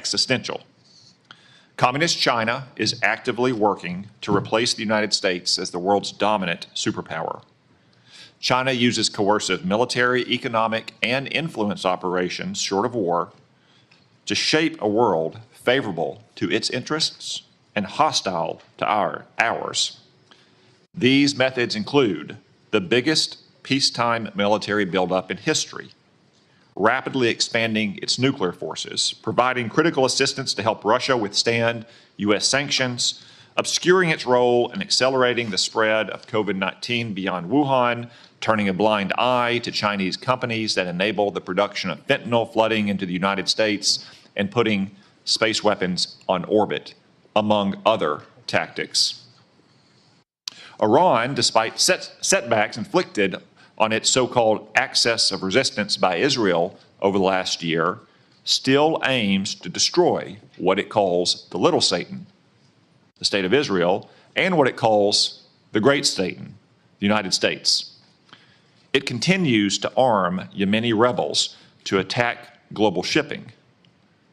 existential. Communist China is actively working to replace the United States as the world's dominant superpower. China uses coercive military, economic, and influence operations, short of war, to shape a world favorable to its interests and hostile to ours. These methods include the biggest peacetime military buildup in history, rapidly expanding its nuclear forces, providing critical assistance to help Russia withstand U.S. sanctions, obscuring its role in accelerating the spread of COVID-19 beyond Wuhan, turning a blind eye to Chinese companies that enable the production of fentanyl flooding into the United States, and putting space weapons on orbit, among other tactics. Iran, despite setbacks inflicted on its so-called axis of resistance by Israel over the last year, still aims to destroy what it calls the little Satan, the state of Israel, and what it calls the great Satan, the United States. It continues to arm Yemeni rebels to attack global shipping,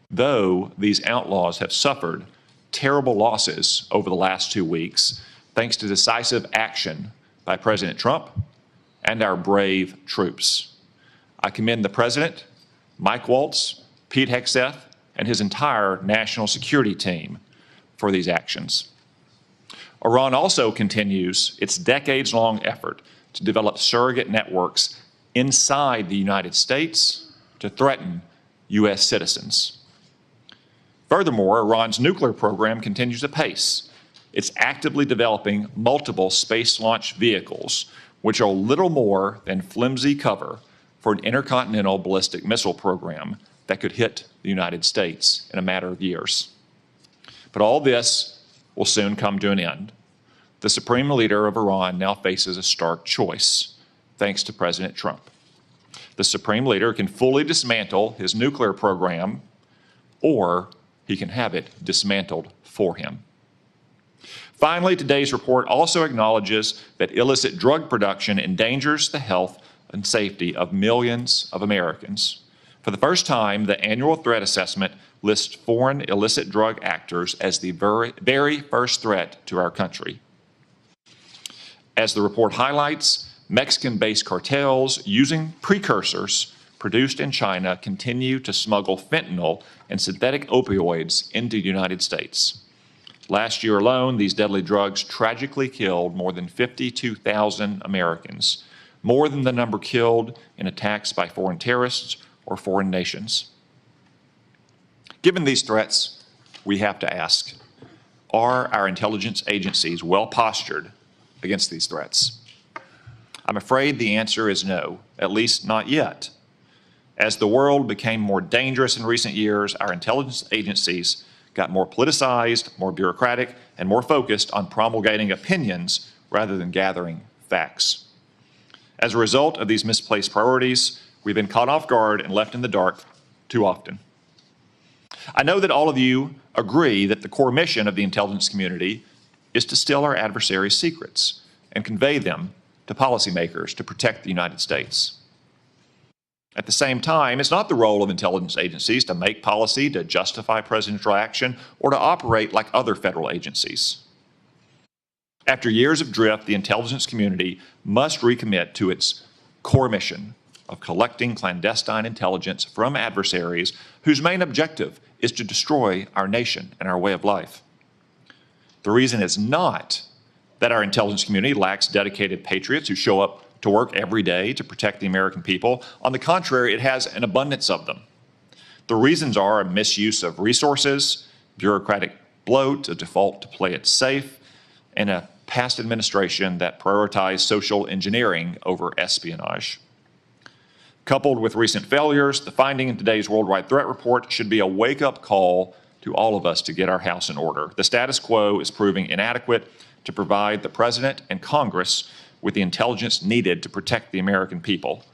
though these outlaws have suffered terrible losses over the last 2 weeks thanks to decisive action by President Trump and our brave troops. I commend the President, Mike Waltz, Pete Hegseth, and his entire national security team for these actions. Iran also continues its decades-long effort to develop surrogate networks inside the United States to threaten U.S. citizens. Furthermore, Iran's nuclear program continues apace. It's actively developing multiple space launch vehicles, which are little more than flimsy cover for an intercontinental ballistic missile program that could hit the United States in a matter of years. But all this will soon come to an end. The supreme leader of Iran now faces a stark choice, thanks to President Trump. The supreme leader can fully dismantle his nuclear program, or he can have it dismantled for him. Finally, today's report also acknowledges that illicit drug production endangers the health and safety of millions of Americans. For the first time, the annual threat assessment lists foreign illicit drug actors as the very first threat to our country. As the report highlights, Mexican-based cartels using precursors produced in China continue to smuggle fentanyl and synthetic opioids into the United States. Last year alone, these deadly drugs tragically killed more than 52,000 Americans, more than the number killed in attacks by foreign terrorists or foreign nations. Given these threats, we have to ask, are our intelligence agencies well postured against these threats? I'm afraid the answer is no, at least not yet. As the world became more dangerous in recent years, our intelligence agencies got more politicized, more bureaucratic, and more focused on promulgating opinions rather than gathering facts. As a result of these misplaced priorities, we've been caught off guard and left in the dark too often. I know that all of you agree that the core mission of the intelligence community is to steal our adversaries' secrets and convey them to policymakers to protect the United States. At the same time, it's not the role of intelligence agencies to make policy, to justify presidential action, or to operate like other federal agencies. After years of drift, the intelligence community must recommit to its core mission of collecting clandestine intelligence from adversaries whose main objective is to destroy our nation and our way of life. The reason is not that our intelligence community lacks dedicated patriots who show up to work every day to protect the American people. On the contrary, it has an abundance of them. The reasons are a misuse of resources, bureaucratic bloat, a default to play it safe, and a past administration that prioritized social engineering over espionage. Coupled with recent failures, the finding in today's Worldwide Threat Report should be a wake-up call to all of us to get our house in order. The status quo is proving inadequate to provide the President and Congress with the intelligence needed to protect the American people.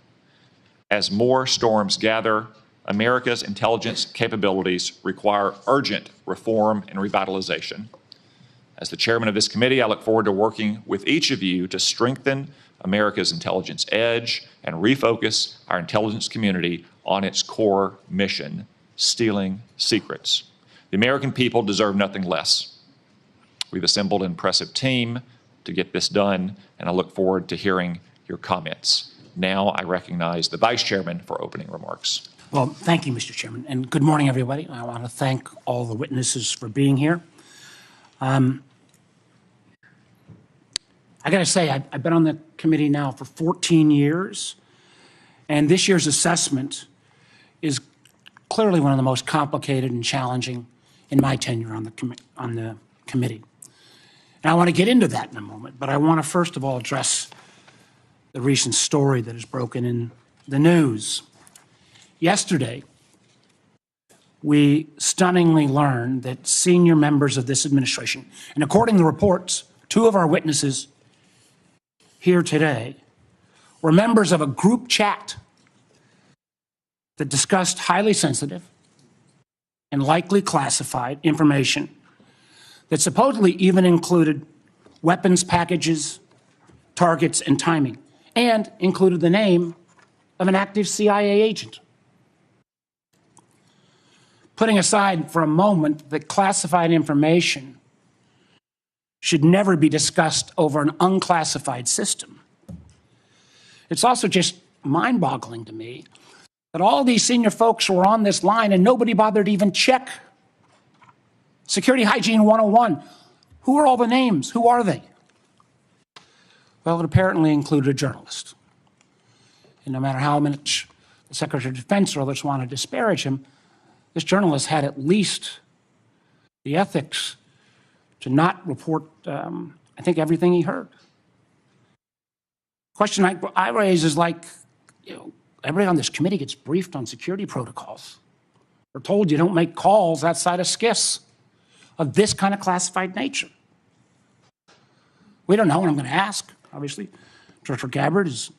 As more storms gather, America's intelligence capabilities require urgent reform and revitalization. As the chairman of this committee, I look forward to working with each of you to strengthen America's intelligence edge and refocus our intelligence community on its core mission, stealing secrets. The American people deserve nothing less. We've assembled an impressive team to get this done, and I look forward to hearing your comments. Now I recognize the Vice Chairman for opening remarks. Well, thank you, Mr. Chairman, and good morning, everybody. I want to thank all the witnesses for being here. I got to say, I've been on the committee now for 14 years, and this year's assessment is clearly one of the most complicated and challenging in my tenure on the committee. And I want to get into that in a moment, but I want to first of all address the recent story that has broken in the news. Yesterday, we stunningly learned that senior members of this administration, and according to reports, two of our witnesses here today were members of a group chat that discussed highly sensitive and likely classified information that supposedly even included weapons packages, targets, and timing, and included the name of an active CIA agent. Putting aside for a moment that classified information should never be discussed over an unclassified system, it's also just mind-boggling to me that all these senior folks were on this line and nobody bothered to even check Security Hygiene 101. Who are all the names? Who are they? Well, it apparently included a journalist. And no matter how much the Secretary of Defense or others want to disparage him, this journalist had at least the ethics to not report, I think, everything he heard. Question I raise is like, everybody on this committee gets briefed on security protocols. We're told you don't make calls outside of SCIFs of this kind of classified nature. We don't know, and I'm going to ask, obviously. Director Gabbard is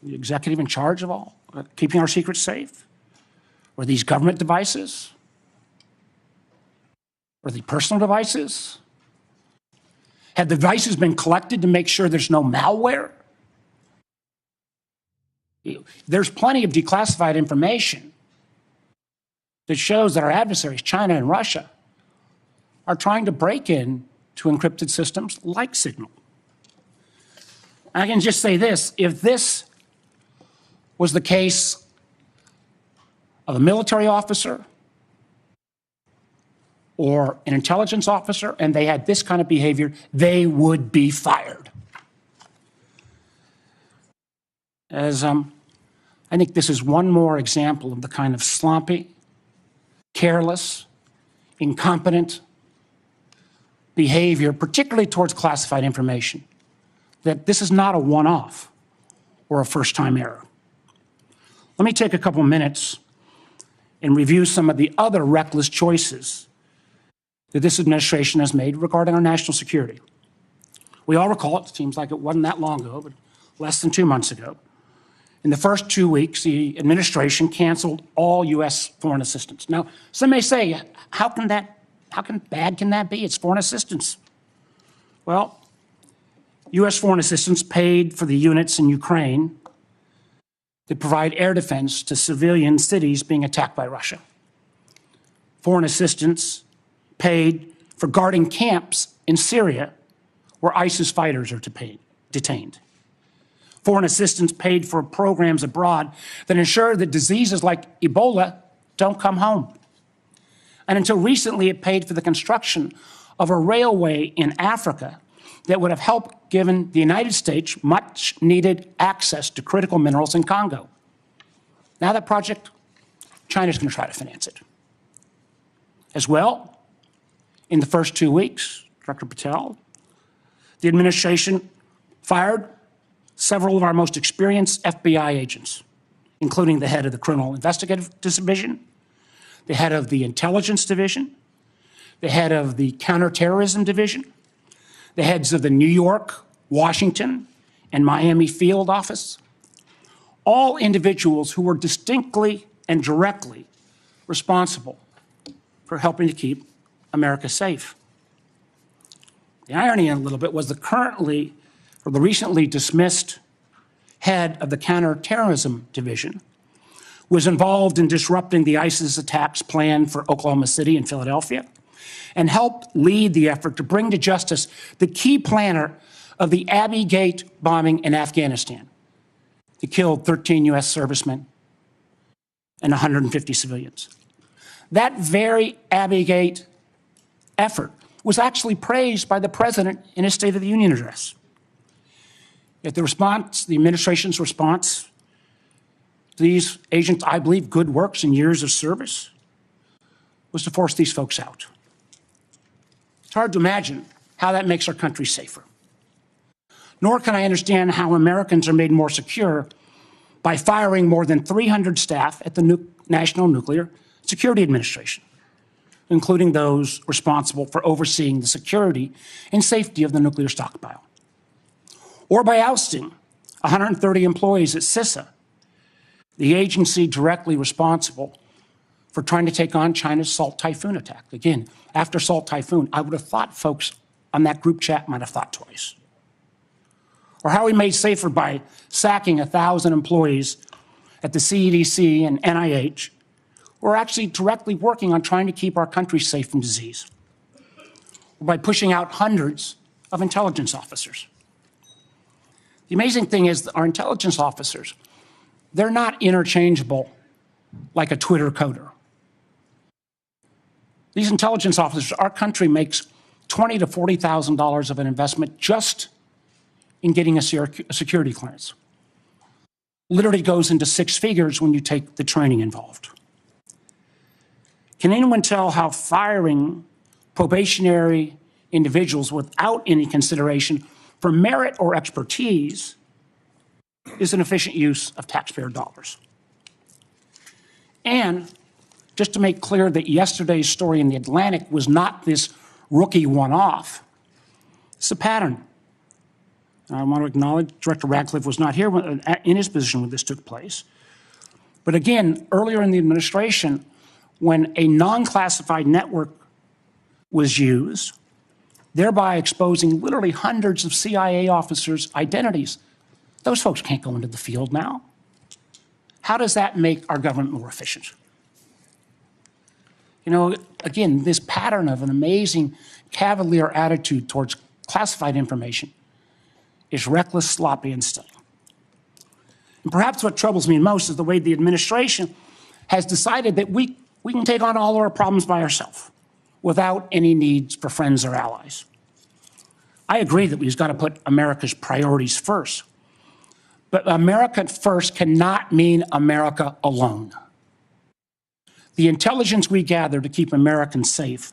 the executive in charge of all, keeping our secrets safe. Were these government devices? Were they personal devices? Had the devices been collected to make sure there's no malware? There's plenty of declassified information that shows that our adversaries, China and Russia, are trying to break in to encrypted systems like Signal. I can just say this, if this was the case of a military officer or an intelligence officer and they had this kind of behavior, they would be fired. I think this is one more example of the kind of sloppy, careless, incompetent behavior, particularly towards classified information, that this is not a one-off or a first-time error. Let me take a couple minutes and review some of the other reckless choices that this administration has made regarding our national security. We all recall, it seems like it wasn't that long ago, but less than 2 months ago, in the first 2 weeks, the administration canceled all U.S. foreign assistance. Now, some may say, how bad can that be? It's foreign assistance. Well, U.S. foreign assistance paid for the units in Ukraine that provide air defense to civilian cities being attacked by Russia. Foreign assistance paid for guarding camps in Syria where ISIS fighters are detained. Foreign assistance paid for programs abroad that ensure that diseases like Ebola don't come home. And until recently, it paid for the construction of a railway in Africa that would have helped given the United States much needed access to critical minerals in Congo. Now that project, China's going to try to finance it. As well, in the first 2 weeks, Director Patel, the administration fired several of our most experienced FBI agents, including the head of the Criminal Investigative Division, the head of the Intelligence Division, the head of the Counterterrorism Division, the heads of the New York, Washington, and Miami field office, all individuals who were distinctly and directly responsible for helping to keep America safe. The irony in a little bit was the recently dismissed head of the Counterterrorism Division was involved in disrupting the ISIS attacks planned for Oklahoma City and Philadelphia, and helped lead the effort to bring to justice the key planner of the Abbey Gate bombing in Afghanistan that killed 13 U.S. servicemen and 150 civilians. That very Abbey Gate effort was actually praised by the president in his State of the Union address. Yet the response, the administration's response to these agents, I believe, good works and years of service, was to force these folks out. It's hard to imagine how that makes our country safer. Nor can I understand how Americans are made more secure by firing more than 300 staff at the National Nuclear Security Administration, including those responsible for overseeing the security and safety of the nuclear stockpile. Or by ousting 130 employees at CISA, the agency directly responsible for trying to take on China's Salt Typhoon attack. Again, after Salt Typhoon, I would have thought folks on that group chat might have thought twice. Or how we made safer by sacking 1,000 employees at the CDC and NIH who are actually directly working on trying to keep our country safe from disease. Or by pushing out hundreds of intelligence officers. The amazing thing is that our intelligence officers, they're not interchangeable like a Twitter coder. These intelligence officers, our country makes $20,000 to $40,000 of an investment just in getting a security clearance. Literally goes into six figures when you take the training involved. Can anyone tell how firing probationary individuals without any consideration for merit or expertise is an efficient use of taxpayer dollars? And just to make clear that yesterday's story in The Atlantic was not this rookie one-off, it's a pattern. I want to acknowledge Director Radcliffe was not here in his position when this took place. But again, earlier in the administration, when a non-classified network was used, thereby exposing literally hundreds of CIA officers' identities, those folks can't go into the field now. How does that make our government more efficient? You know, again, this pattern of an amazing cavalier attitude towards classified information is reckless, sloppy, and stunning. And perhaps what troubles me most is the way the administration has decided that we can take on all of our problems by ourselves without any needs for friends or allies. I agree that we've got to put America's priorities first. But America first cannot mean America alone. The intelligence we gather to keep Americans safe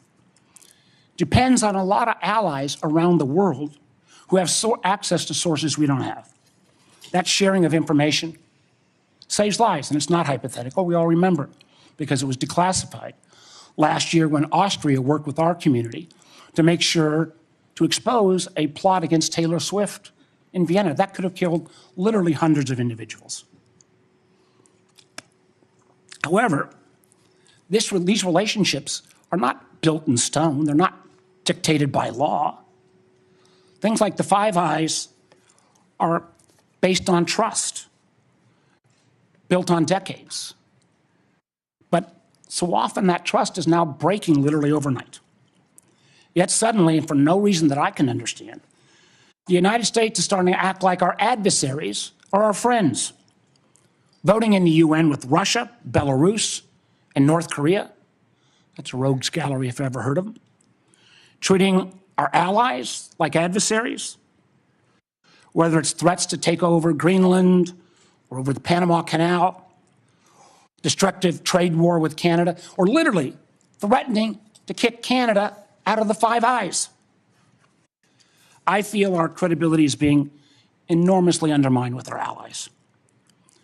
depends on a lot of allies around the world who have access to sources we don't have. That sharing of information saves lives, and it's not hypothetical. We all remember it because it was declassified last year when Austria worked with our community to make sure to expose a plot against Taylor Swift in Vienna. That could have killed literally hundreds of individuals. However, these relationships are not built in stone. They're not dictated by law. Things like the Five Eyes are based on trust, built on decades. But so often that trust is now breaking literally overnight. Yet suddenly, and for no reason that I can understand, the United States is starting to act like our adversaries are our friends, voting in the UN with Russia, Belarus, and North Korea. That's a rogues gallery if you've ever heard of them. Treating our allies like adversaries, whether it's threats to take over Greenland or over the Panama Canal, destructive trade war with Canada, or literally threatening to kick Canada out of the Five Eyes. I feel our credibility is being enormously undermined with our allies,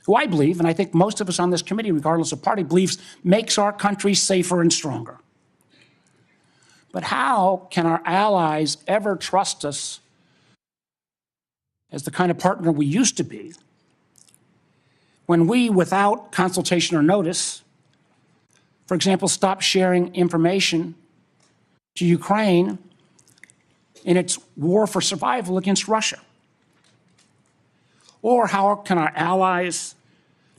who I believe, and I think most of us on this committee, regardless of party, believes makes our country safer and stronger. But how can our allies ever trust us as the kind of partner we used to be when we, without consultation or notice, for example, stop sharing information to Ukraine in its war for survival against Russia? Or how can our allies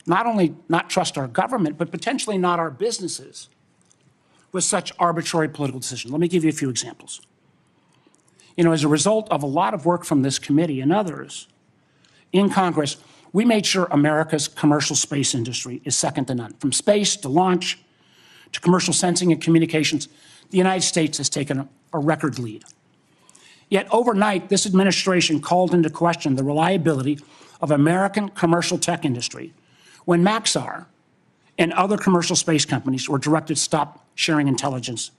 not only not trust our government, but potentially not our businesses with such arbitrary political decisions. Let me give you a few examples. As a result of a lot of work from this committee and others in Congress, we made sure America's commercial space industry is second to none. From space to launch to commercial sensing and communications, the United States has taken a record lead. Yet overnight, this administration called into question the reliability of American commercial tech industry when Maxar and other commercial space companies were directed to stop sharing intelligence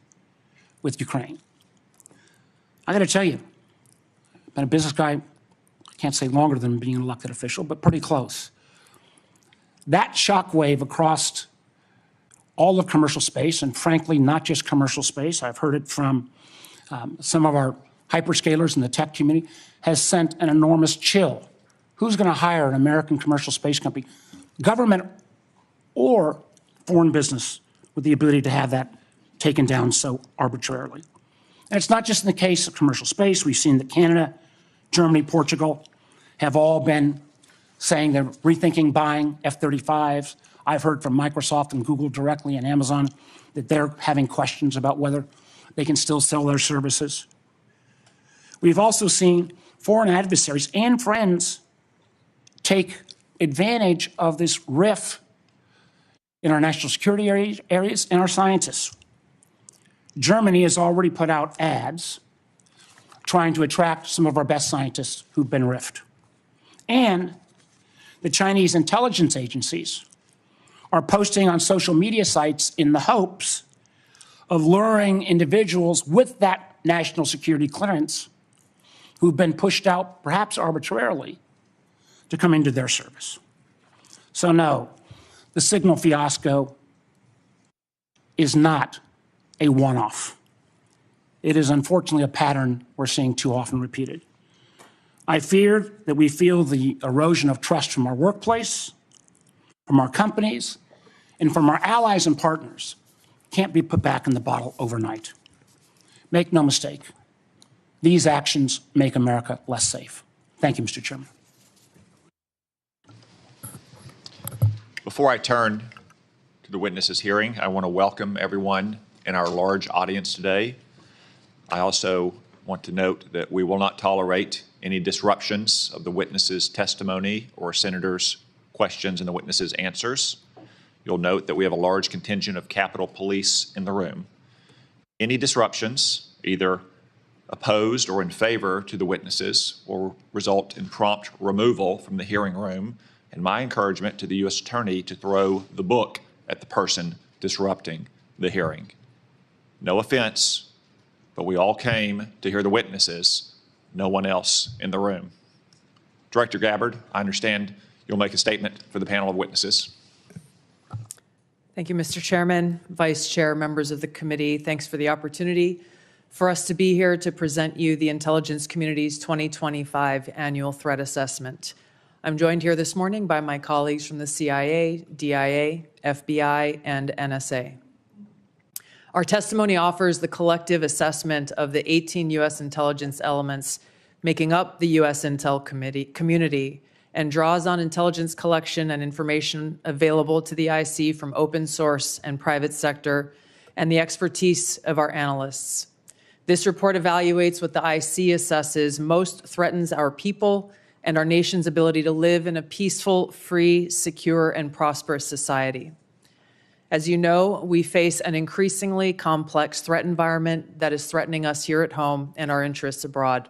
with Ukraine. I got to tell you, I've been a business guy, I can't say longer than being an elected official, but pretty close. That shockwave across all of commercial space, and frankly, not just commercial space, I've heard it from some of our hyperscalers in the tech community, has sent an enormous chill. Who's going to hire an American commercial space company, government or foreign business, with the ability to have that taken down so arbitrarily? And it's not just in the case of commercial space. We've seen that Canada, Germany, Portugal have all been saying they're rethinking buying F-35s. I've heard from Microsoft and Google directly and Amazon that they're having questions about whether they can still sell their services. We've also seen foreign adversaries and friends take advantage of this rift in our national security areas and our scientists. Germany has already put out ads trying to attract some of our best scientists who've been rifted. And the Chinese intelligence agencies are posting on social media sites in the hopes of luring individuals with that national security clearance who've been pushed out, perhaps arbitrarily, to come into their service. So no, the signal fiasco is not a one-off. It is unfortunately a pattern we're seeing too often repeated. I fear that we feel the erosion of trust from our workplace, from our companies, and from our allies and partners can't be put back in the bottle overnight. Make no mistake, these actions make America less safe. Thank you, Mr. Chairman. Before I turn to the witnesses' hearing, I want to welcome everyone in our large audience today. I also want to note that we will not tolerate any disruptions of the witnesses' testimony or senators' questions and the witnesses' answers. You'll note that we have a large contingent of Capitol Police in the room. Any disruptions, either opposed or in favor to the witnesses, will result in prompt removal from the hearing room, and my encouragement to the U.S. Attorney to throw the book at the person disrupting the hearing. No offense, but we all came to hear the witnesses, no one else in the room. Director Gabbard, I understand you'll make a statement for the panel of witnesses. Thank you, Mr. Chairman, Vice Chair, members of the committee. Thanks for the opportunity for us to be here to present you the intelligence community's 2025 annual threat assessment. I'm joined here this morning by my colleagues from the CIA, DIA, FBI, and NSA. Our testimony offers the collective assessment of the 18 U.S. intelligence elements making up the U.S. Intel community and draws on intelligence collection and information available to the IC from open source and private sector and the expertise of our analysts. This report evaluates what the IC assesses most threatens our people and our nation's ability to live in a peaceful, free, secure, and prosperous society. As you know, we face an increasingly complex threat environment that is threatening us here at home and our interests abroad.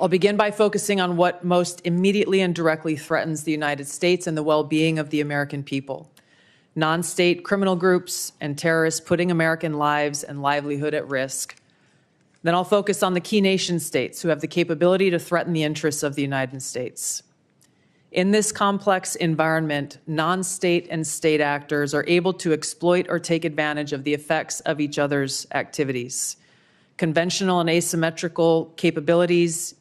I'll begin by focusing on what most immediately and directly threatens the United States and the well-being of the American people. Non-state criminal groups and terrorists putting American lives and livelihood at risk. Then I'll focus on the key nation states who have the capability to threaten the interests of the United States. In this complex environment, non-state and state actors are able to exploit or take advantage of the effects of each other's activities. Conventional and asymmetrical capabilities,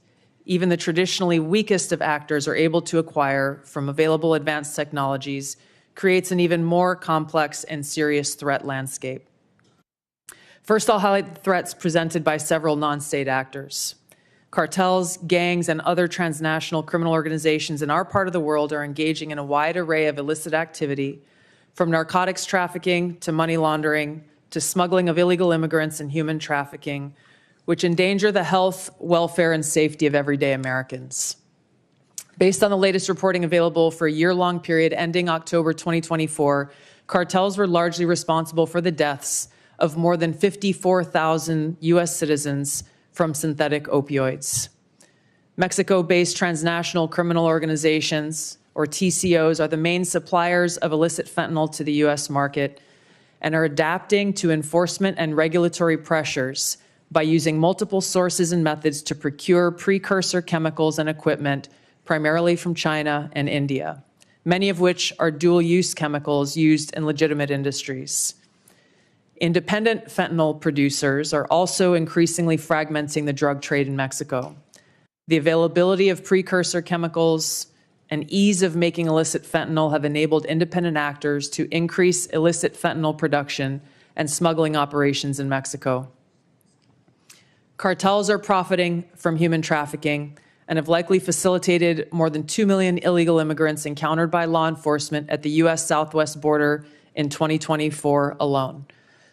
even the traditionally weakest of actors are able to acquire from available advanced technologies, creates an even more complex and serious threat landscape. First, I'll highlight the threats presented by several non-state actors. Cartels, gangs, and other transnational criminal organizations in our part of the world are engaging in a wide array of illicit activity, from narcotics trafficking to money laundering to smuggling of illegal immigrants and human trafficking, which endanger the health, welfare, and safety of everyday Americans. Based on the latest reporting available for a year-long period ending October 2024, cartels were largely responsible for the deaths of more than 54,000 U.S. citizens from synthetic opioids. Mexico-based transnational criminal organizations, or TCOs, are the main suppliers of illicit fentanyl to the U.S. market and are adapting to enforcement and regulatory pressures by using multiple sources and methods to procure precursor chemicals and equipment, primarily from China and India, many of which are dual-use chemicals used in legitimate industries. Independent fentanyl producers are also increasingly fragmenting the drug trade in Mexico. The availability of precursor chemicals and ease of making illicit fentanyl have enabled independent actors to increase illicit fentanyl production and smuggling operations in Mexico. Cartels are profiting from human trafficking and have likely facilitated more than 2 million illegal immigrants encountered by law enforcement at the U.S. southwest border in 2024 alone,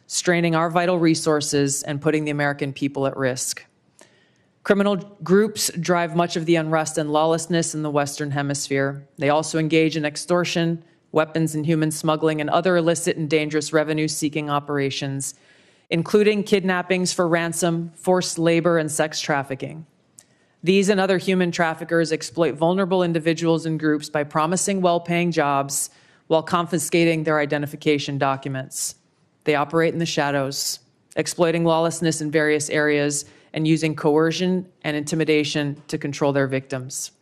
straining our vital resources and putting the American people at risk. Criminal groups drive much of the unrest and lawlessness in the Western Hemisphere. They also engage in extortion, weapons and human smuggling, and other illicit and dangerous revenue-seeking operations, including kidnappings for ransom, forced labor, and sex trafficking. These and other human traffickers exploit vulnerable individuals and groups by promising well-paying jobs while confiscating their identification documents. They operate in the shadows, exploiting lawlessness in various areas and using coercion and intimidation to control their victims.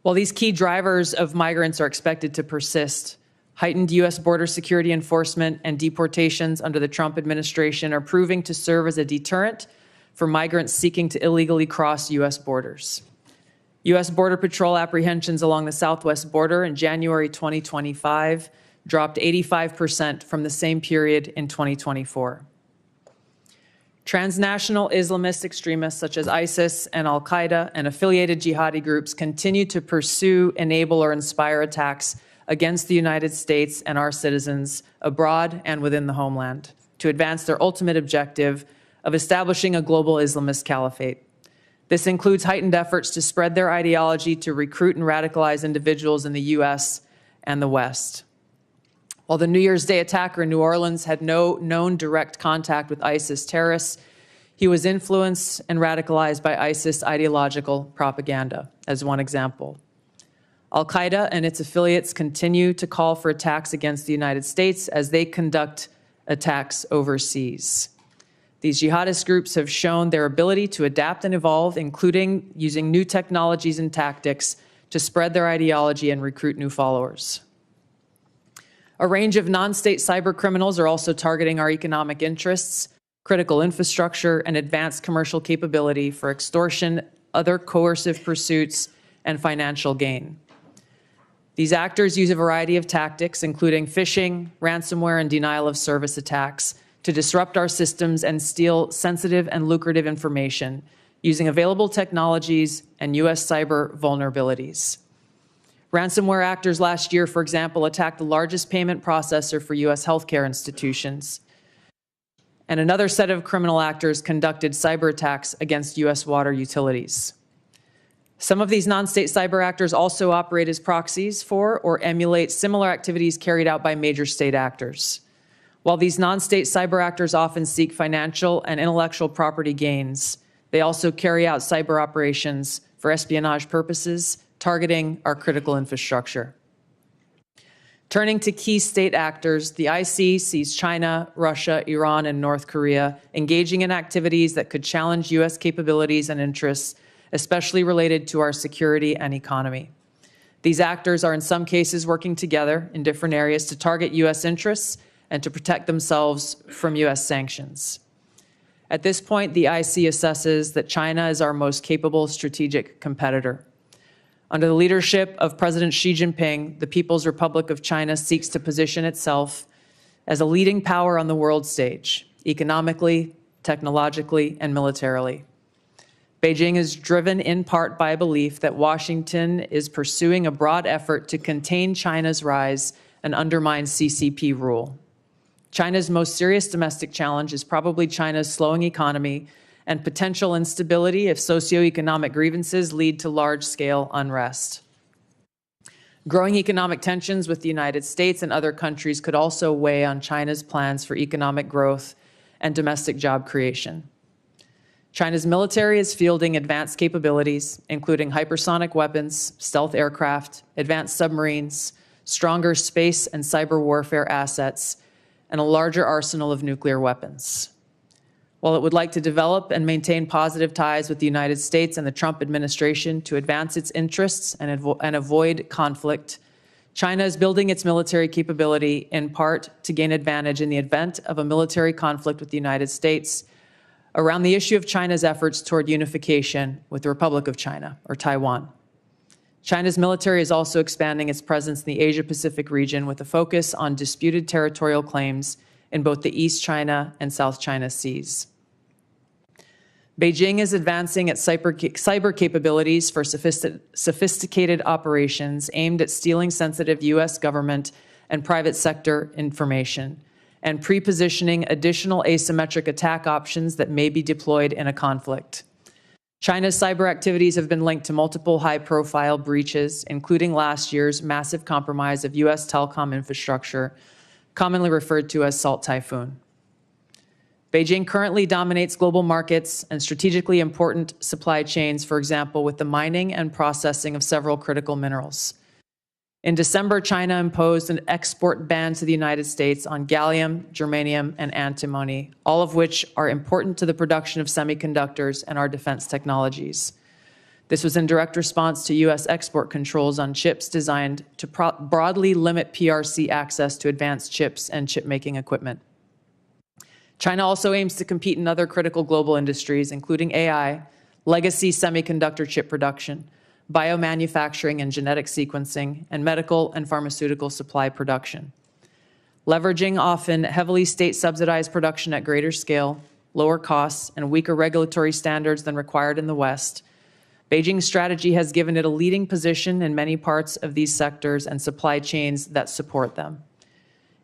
While these key drivers of migrants are expected to persist, heightened U.S. border security enforcement and deportations under the Trump administration are proving to serve as a deterrent for migrants seeking to illegally cross U.S. borders. U.S. Border Patrol apprehensions along the southwest border in January 2025 dropped 85% from the same period in 2024. Transnational Islamist extremists such as ISIS and al-Qaeda and affiliated jihadi groups continue to pursue, enable, or inspire attacks against the United States and our citizens abroad and within the homeland to advance their ultimate objective of establishing a global Islamist caliphate. This includes heightened efforts to spread their ideology to recruit and radicalize individuals in the U.S. and the West. While the New Year's Day attacker in New Orleans had no known direct contact with ISIS terrorists, he was influenced and radicalized by ISIS ideological propaganda, as one example. Al-Qaeda and its affiliates continue to call for attacks against the United States as they conduct attacks overseas. These jihadist groups have shown their ability to adapt and evolve, including using new technologies and tactics to spread their ideology and recruit new followers. A range of non-state cyber criminals are also targeting our economic interests, critical infrastructure, and advanced commercial capability for extortion, other coercive pursuits, and financial gain. These actors use a variety of tactics, including phishing, ransomware, and denial of service attacks, to disrupt our systems and steal sensitive and lucrative information using available technologies and U.S. cyber vulnerabilities. Ransomware actors last year, for example, attacked the largest payment processor for U.S. healthcare institutions. And another set of criminal actors conducted cyber attacks against U.S. water utilities. Some of these non-state cyber actors also operate as proxies for or emulate similar activities carried out by major state actors. While these non-state cyber actors often seek financial and intellectual property gains, they also carry out cyber operations for espionage purposes, targeting our critical infrastructure. Turning to key state actors, the IC sees China, Russia, Iran, and North Korea engaging in activities that could challenge U.S. capabilities and interests, especially related to our security and economy. These actors are in some cases working together in different areas to target U.S. interests and to protect themselves from U.S. sanctions. At this point, the IC assesses that China is our most capable strategic competitor. Under the leadership of President Xi Jinping, the People's Republic of China seeks to position itself as a leading power on the world stage, economically, technologically, and militarily. Beijing is driven in part by a belief that Washington is pursuing a broad effort to contain China's rise and undermine CCP rule. China's most serious domestic challenge is probably China's slowing economy and potential instability if socioeconomic grievances lead to large-scale unrest. Growing economic tensions with the United States and other countries could also weigh on China's plans for economic growth and domestic job creation. China's military is fielding advanced capabilities, including hypersonic weapons, stealth aircraft, advanced submarines, stronger space and cyber warfare assets, and a larger arsenal of nuclear weapons. While it would like to develop and maintain positive ties with the United States and the Trump administration to advance its interests and avoid conflict, China is building its military capability in part to gain advantage in the event of a military conflict with the United States around the issue of China's efforts toward unification with the Republic of China, or Taiwan. China's military is also expanding its presence in the Asia-Pacific region with a focus on disputed territorial claims in both the East China and South China Seas. Beijing is advancing its cyber capabilities for sophisticated operations aimed at stealing sensitive U.S. government and private sector information and pre-positioning additional asymmetric attack options that may be deployed in a conflict. China's cyber activities have been linked to multiple high-profile breaches, including last year's massive compromise of U.S. telecom infrastructure, commonly referred to as Salt Typhoon. Beijing currently dominates global markets and strategically important supply chains, for example, with the mining and processing of several critical minerals. In December, China imposed an export ban to the United States on gallium, germanium, and antimony, all of which are important to the production of semiconductors and our defense technologies. This was in direct response to U.S. export controls on chips designed to broadly limit PRC access to advanced chips and chip-making equipment. China also aims to compete in other critical global industries, including AI, legacy semiconductor chip production, biomanufacturing and genetic sequencing, and medical and pharmaceutical supply production. Leveraging often heavily state-subsidized production at greater scale, lower costs, and weaker regulatory standards than required in the West, Beijing's strategy has given it a leading position in many parts of these sectors and supply chains that support them.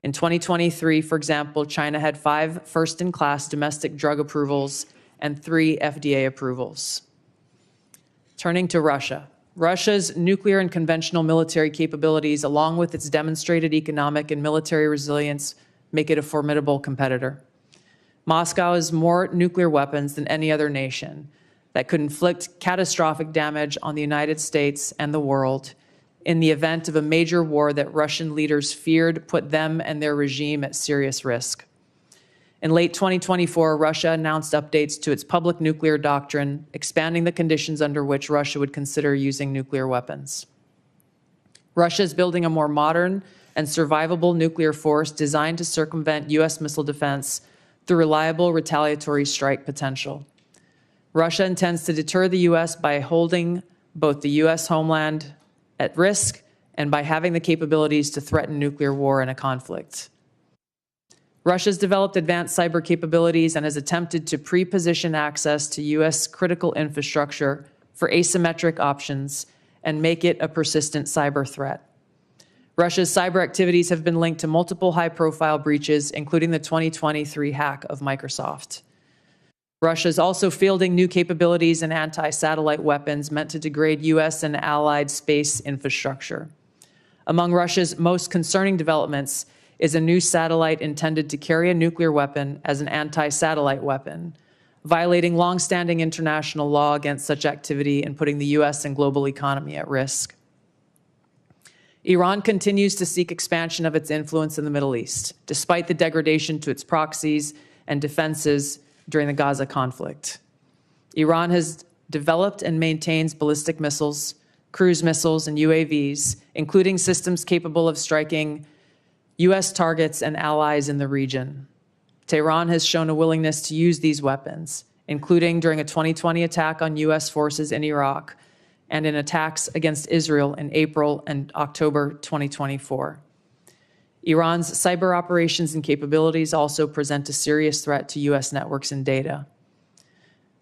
In 2023, for example, China had 5 first-in-class domestic drug approvals and 3 FDA approvals. Turning to Russia. Russia's nuclear and conventional military capabilities, along with its demonstrated economic and military resilience, make it a formidable competitor. Moscow has more nuclear weapons than any other nation that could inflict catastrophic damage on the United States and the world in the event of a major war that Russian leaders feared put them and their regime at serious risk. In late 2024, Russia announced updates to its public nuclear doctrine, expanding the conditions under which Russia would consider using nuclear weapons. Russia is building a more modern and survivable nuclear force designed to circumvent U.S. missile defense through reliable retaliatory strike potential. Russia intends to deter the U.S. by holding both the U.S. homeland at risk and by having the capabilities to threaten nuclear war in a conflict. Russia has developed advanced cyber capabilities and has attempted to pre-position access to U.S. critical infrastructure for asymmetric options and make it a persistent cyber threat. Russia's cyber activities have been linked to multiple high-profile breaches, including the 2023 hack of Microsoft. Russia is also fielding new capabilities in anti-satellite weapons meant to degrade U.S. and allied space infrastructure. Among Russia's most concerning developments is a new satellite intended to carry a nuclear weapon as an anti-satellite weapon, violating long-standing international law against such activity and putting the U.S. and global economy at risk. Iran continues to seek expansion of its influence in the Middle East, despite the degradation to its proxies and defenses during the Gaza conflict. Iran has developed and maintains ballistic missiles, cruise missiles, and UAVs, including systems capable of striking U.S. targets and allies in the region. Tehran has shown a willingness to use these weapons, including during a 2020 attack on U.S. forces in Iraq and in attacks against Israel in April and October 2024. Iran's cyber operations and capabilities also present a serious threat to U.S. networks and data.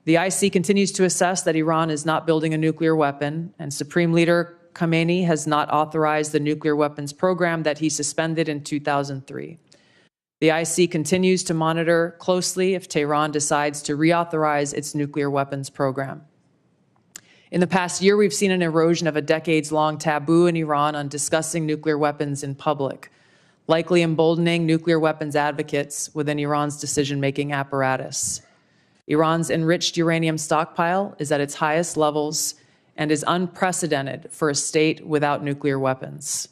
The IC continues to assess that Iran is not building a nuclear weapon, and Supreme Leader Khamenei has not authorized the nuclear weapons program that he suspended in 2003. The IC continues to monitor closely if Tehran decides to reauthorize its nuclear weapons program. In the past year, we've seen an erosion of a decades-long taboo in Iran on discussing nuclear weapons in public, likely emboldening nuclear weapons advocates within Iran's decision-making apparatus. Iran's enriched uranium stockpile is at its highest levels and is unprecedented for a state without nuclear weapons.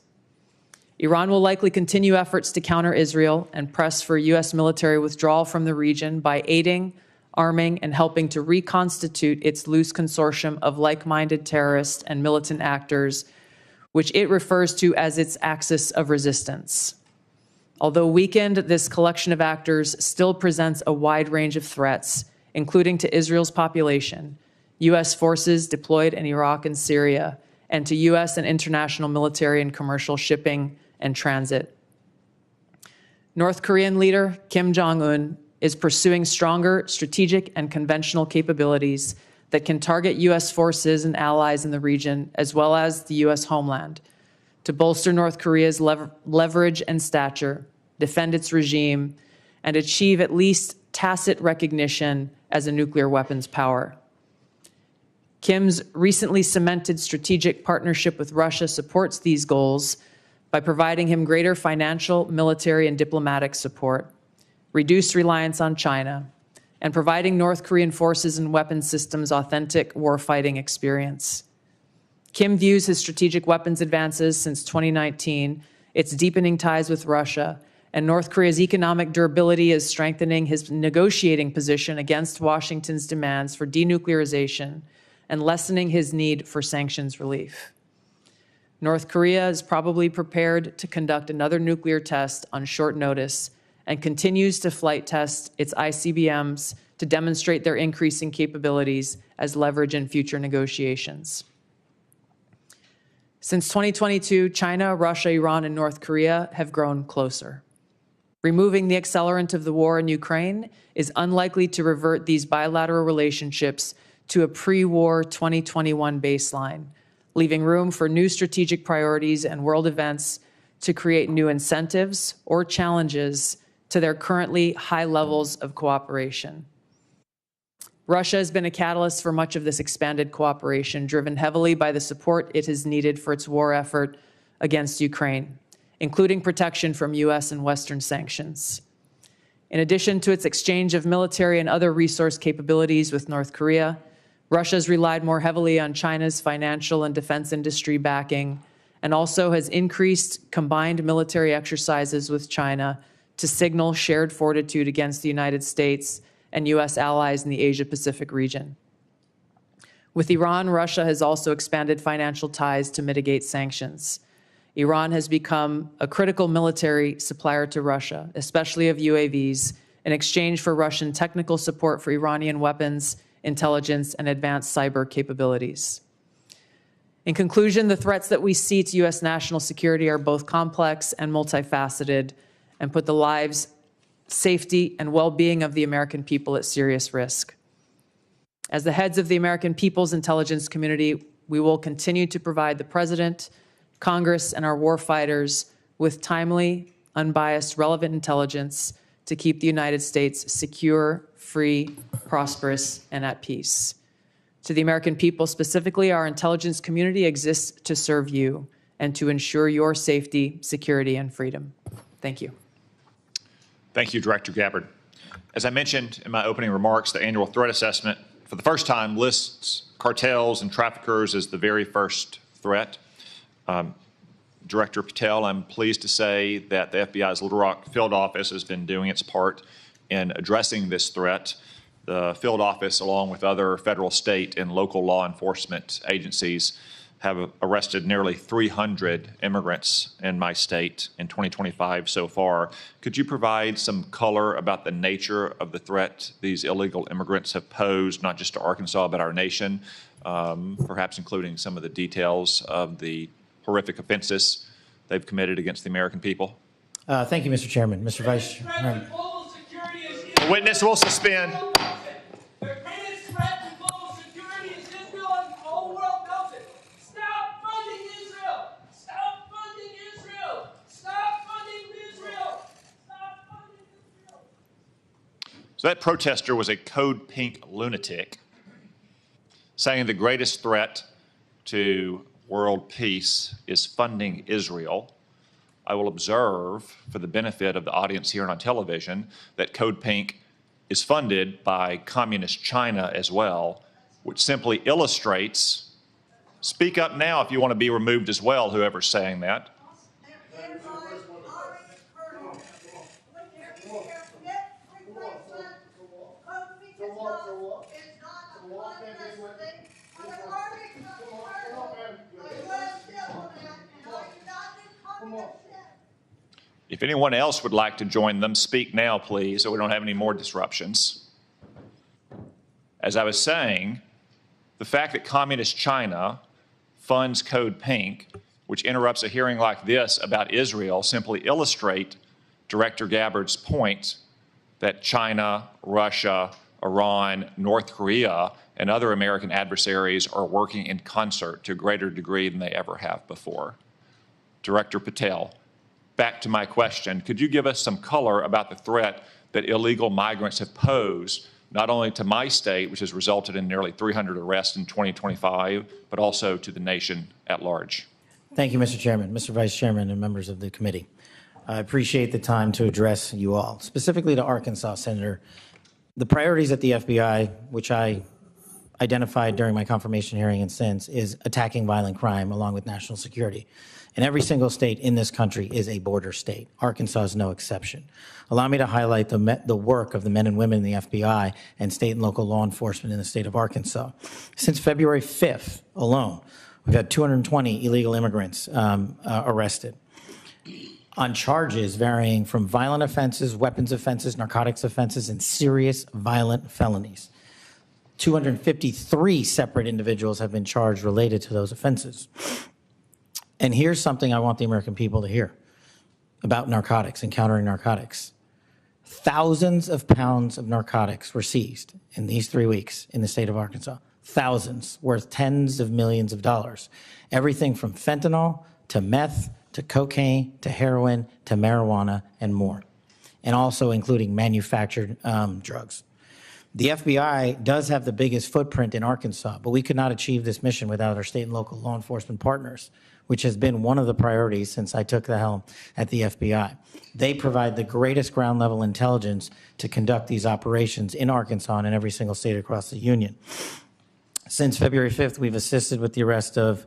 Iran will likely continue efforts to counter Israel and press for U.S. military withdrawal from the region by aiding, arming, and helping to reconstitute its loose consortium of like-minded terrorists and militant actors, which it refers to as its axis of resistance. Although weakened, this collection of actors still presents a wide range of threats, including to Israel's population, U.S. forces deployed in Iraq and Syria, and to U.S. and international military and commercial shipping and transit. North Korean leader Kim Jong-un is pursuing stronger strategic and conventional capabilities that can target U.S. forces and allies in the region, as well as the U.S. homeland, to bolster North Korea's leverage and stature, defend its regime, and achieve at least tacit recognition as a nuclear weapons power. Kim's recently cemented strategic partnership with Russia supports these goals by providing him greater financial, military, and diplomatic support, reduced reliance on China, and providing North Korean forces and weapons systems authentic warfighting experience. Kim views his strategic weapons advances since 2019, its deepening ties with Russia, and North Korea's economic durability is strengthening his negotiating position against Washington's demands for denuclearization and lessening his need for sanctions relief. North Korea is probably prepared to conduct another nuclear test on short notice and continues to flight test its ICBMs to demonstrate their increasing capabilities as leverage in future negotiations. Since 2022, China, Russia, Iran, and North Korea have grown closer. Removing the accelerant of the war in Ukraine is unlikely to revert these bilateral relationships to a pre-war 2021 baseline, leaving room for new strategic priorities and world events to create new incentives or challenges to their currently high levels of cooperation. Russia has been a catalyst for much of this expanded cooperation, driven heavily by the support it has needed for its war effort against Ukraine, including protection from U.S. and Western sanctions. In addition to its exchange of military and other resource capabilities with North Korea, Russia has relied more heavily on China's financial and defense industry backing, and also has increased combined military exercises with China to signal shared fortitude against the United States and U.S. allies in the Asia-Pacific region. With Iran, Russia has also expanded financial ties to mitigate sanctions. Iran has become a critical military supplier to Russia, especially of UAVs, in exchange for Russian technical support for Iranian weapons, intelligence, and advanced cyber capabilities. In conclusion, the threats that we see to U.S. national security are both complex and multifaceted and put the lives, safety, and well-being of the American people at serious risk. As the heads of the American people's intelligence community, we will continue to provide the President, Congress, and our warfighters with timely, unbiased, relevant intelligence to keep the United States secure, free, prosperous, and at peace. To the American people specifically, our intelligence community exists to serve you and to ensure your safety, security, and freedom. Thank you. Thank you, Director Gabbard. As I mentioned in my opening remarks, the annual threat assessment for the first time lists cartels and traffickers as the very first threat. Director Patel, I'm pleased to say that the FBI's Little Rock field office has been doing its part in addressing this threat. The field office, along with other federal, state, and local law enforcement agencies, have arrested nearly 300 immigrants in my state in 2025 so far. Could you provide some color about the nature of the threat these illegal immigrants have posed, not just to Arkansas, but our nation, perhaps including some of the details of the horrific offenses they've committed against the American people? Thank you, Mr. Chairman. Mr. Vice Chairman. The witness will suspend. The greatest threat So that protester was a code pink lunatic saying the greatest threat to world peace is funding Israel. I will observe, for the benefit of the audience here and on television, that Code Pink is funded by Communist China as well, which simply illustrates, speak up now if you want to be removed as well, whoever's saying that. If anyone else would like to join them, speak now, please, so we don't have any more disruptions. As I was saying, the fact that Communist China funds Code Pink, which interrupts a hearing like this about Israel, simply illustrate Director Gabbard's point that China, Russia, Iran, North Korea, and other American adversaries are working in concert to a greater degree than they ever have before. Director Patel, back to my question, could you give us some color about the threat that illegal migrants have posed, not only to my state, which has resulted in nearly 300 arrests in 2025, but also to the nation at large? Thank you, Mr. Chairman, Mr. Vice Chairman, and members of the committee. I appreciate the time to address you all. Specifically to Arkansas, Senator, the priorities at the FBI, which I identified during my confirmation hearing and since, is attacking violent crime along with national security. And every single state in this country is a border state. Arkansas is no exception. Allow me to highlight the work of the men and women in the FBI and state and local law enforcement in the state of Arkansas. Since February 5th alone, we've had 220 illegal immigrants arrested on charges varying from violent offenses, weapons offenses, narcotics offenses, and serious violent felonies. 253 separate individuals have been charged related to those offenses. And here's something I want the American people to hear about narcotics and countering narcotics. Thousands of pounds of narcotics were seized in these 3 weeks in the state of Arkansas. Thousands, worth tens of millions of dollars. Everything from fentanyl to meth to cocaine to heroin to marijuana and more. And also including manufactured drugs. The FBI does have the biggest footprint in Arkansas, but we could not achieve this mission without our state and local law enforcement partners, which has been one of the priorities since I took the helm at the FBI. They provide the greatest ground level intelligence to conduct these operations in Arkansas and in every single state across the union. Since February 5th, we've assisted with the arrest of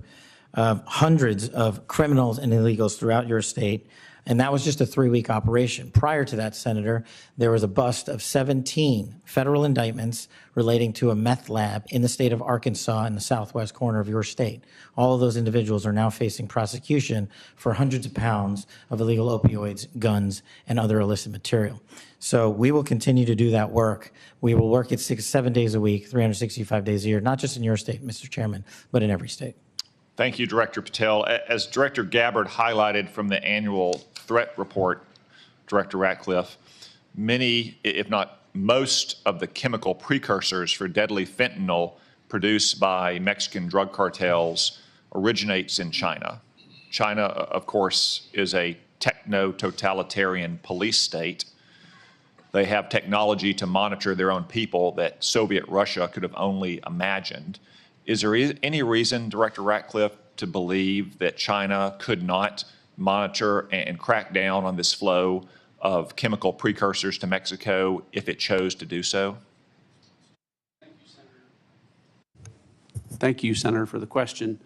hundreds of criminals and illegals throughout your state, and that was just a 3-week operation. Prior to that, Senator, there was a bust of 17 federal indictments relating to a meth lab in the state of Arkansas in the southwest corner of your state. All of those individuals are now facing prosecution for hundreds of pounds of illegal opioids, guns, and other illicit material. So we will continue to do that work. We will work it 7 days a week, 365 days a year, not just in your state, Mr. Chairman, but in every state. Thank you, Director Patel. As Director Gabbard highlighted from the annual threat report, Director Ratcliffe, many, if not most, of the chemical precursors for deadly fentanyl produced by Mexican drug cartels originates in China. China, of course, is a techno-totalitarian police state. They have technology to monitor their own people that Soviet Russia could have only imagined. Is there any reason, Director Ratcliffe, to believe that China could not monitor and crack down on this flow of chemical precursors to Mexico if it chose to do so? Thank you, Senator, for the question.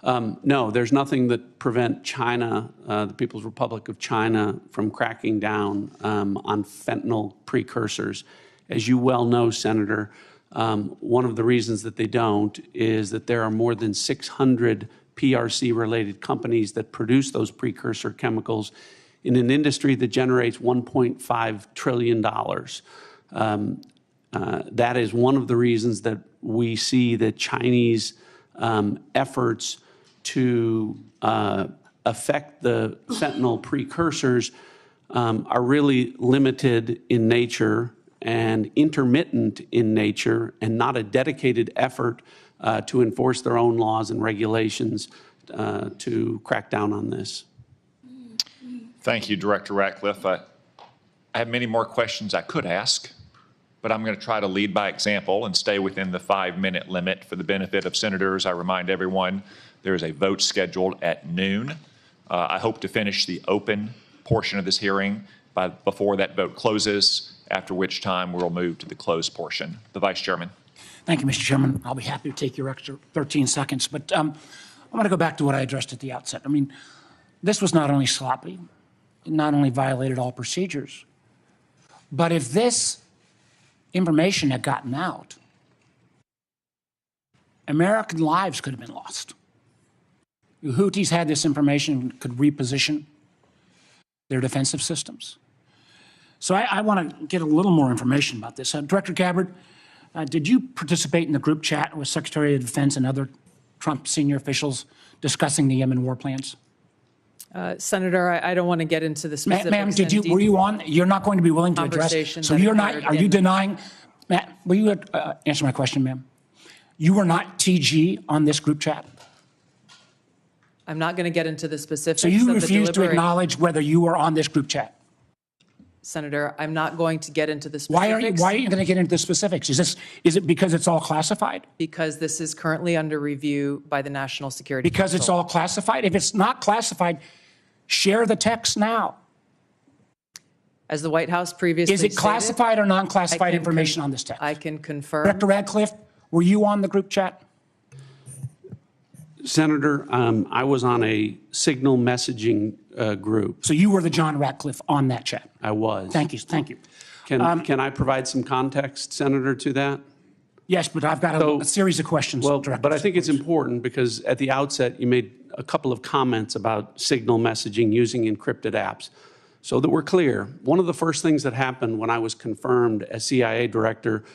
No, there's nothing that prevent China, the People's Republic of China, from cracking down on fentanyl precursors. As you well know, Senator, one of the reasons that they don't is that there are more than 600 PRC-related companies that produce those precursor chemicals in an industry that generates $1.5 trillion. That is one of the reasons that we see that Chinese efforts to affect the fentanyl precursors are really limited in nature and intermittent in nature, and not a dedicated effort to enforce their own laws and regulations to crack down on this. Thank you, Director Ratcliffe. I have many more questions I could ask, but I'm going to try to lead by example and stay within the 5-minute limit for the benefit of senators. I remind everyone there is a vote scheduled at noon. I hope to finish the open portion of this hearing before that vote closes, after which time we'll move to the closed portion. The Vice Chairman. Thank you, Mr. Chairman. I'll be happy to take your extra 13 seconds, but I want to go back to what I addressed at the outset. I mean, this was not only sloppy, it not only violated all procedures, but if this information had gotten out, American lives could have been lost. The Houthis had this information, could reposition their defensive systems. So I want to get a little more information about this. Director Gabbard, did you participate in the group chat with Secretary of Defense and other Trump senior officials discussing the Yemen war plans? Senator, I don't want to get into the specifics. Ma'am, were you on? You're not going to be willing to address? So you're not, are you denying? Matt, will you answer my question, ma'am? You were not TG on this group chat? I'm not going to get into the specifics. So you refuse to acknowledge whether you were on this group chat? Senator, I'm not going to get into the specifics. Why are you going to get into the specifics? Is it because it's all classified? Because this is currently under review by the National Security Because Council. it's all classified? If it's not classified, share the text now. As the White House previously Is it classified stated, or non-classified information on this text? I can confirm. Director Radcliffe, were you on the group chat? Senator, I was on a signal messaging group. So you were the John Ratcliffe on that chat? I was. Thank you, thank you. Can I provide some context, Senator, to that? Yes, but I've got a series of questions. Well, Director, but I think it's important because at the outset, you made a couple of comments about signal messaging using encrypted apps. So that we're clear, one of the first things that happened when I was confirmed as CIA director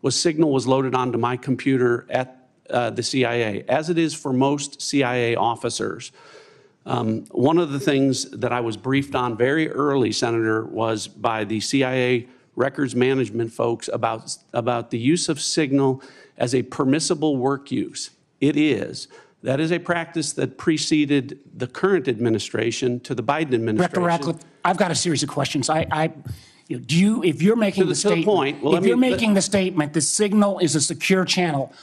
was signal was loaded onto my computer at the CIA, as it is for most CIA officers. One of the things that I was briefed on very early, Senator, was by the CIA records management folks about the use of signal as a permissible work use. It is. That is a practice that preceded the current administration to the Biden administration. Director Ratcliffe, I've got a series of questions. If you're making the statement, the statement, the signal is a secure channel.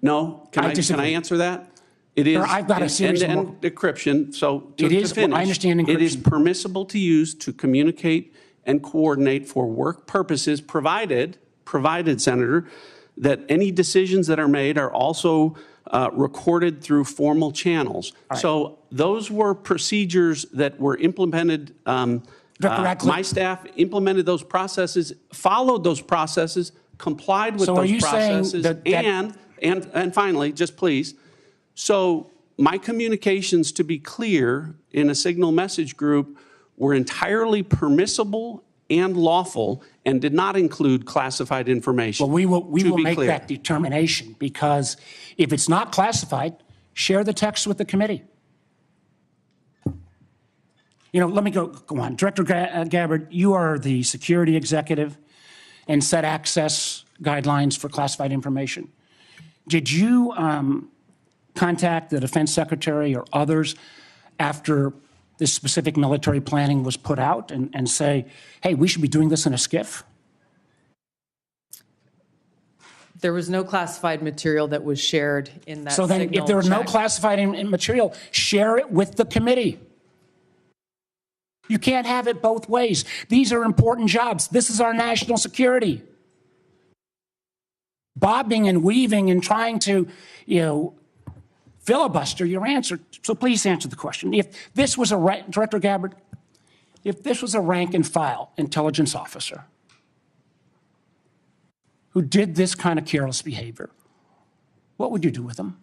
No, can I answer that? It is. I've got a series end-to-end encryption. So it is. finish, I understand encryption. It is permissible to use to communicate and coordinate for work purposes, provided, Senator, that any decisions that are made are also recorded through formal channels. Right. So those were procedures that were implemented. My staff implemented those processes, followed those processes, complied with those processes, and finally, just please. So my communications, to be clear, in a signal message group were entirely permissible and lawful and did not include classified information. Well, we will make that determination, because if it's not classified, share the text with the committee. Let me go on. Director Gabbard, you are the security executive and set access guidelines for classified information. Did you contact the defense secretary or others after this specific military planning was put out and say, hey, we should be doing this in a SCIF? There was no classified material that was shared in that. So then if there was no classified material, share it with the committee. You can't have it both ways. These are important jobs. This is our national security. Bobbing and weaving and trying to, filibuster your answer. So please answer the question. If this was Director Gabbard, if this was a rank and file intelligence officer who did this kind of careless behavior, what would you do with them?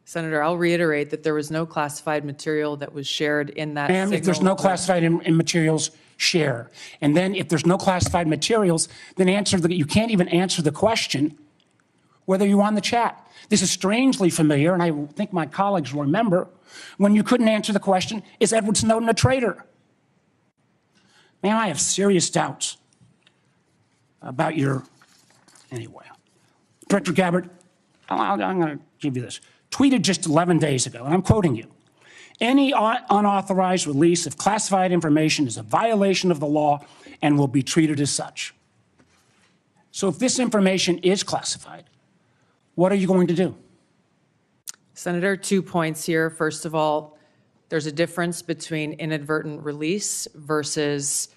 Senator, I'll reiterate that there was no classified material that was shared in that. Ma'am, if there's no classified materials, share. And then if there's no classified materials, then you can't even answer the question whether you're on the chat. This is strangely familiar, and I think my colleagues will remember, when you couldn't answer the question, is Edward Snowden a traitor? Ma'am, I have serious doubts about anyway. Director Gabbard, I'm going to give you this. Tweeted just 11 days ago, and I'm quoting you. Any unauthorized release of classified information is a violation of the law and will be treated as such. So if this information is classified, what are you going to do? Senator, 2 points here. First of all, there's a difference between inadvertent release versus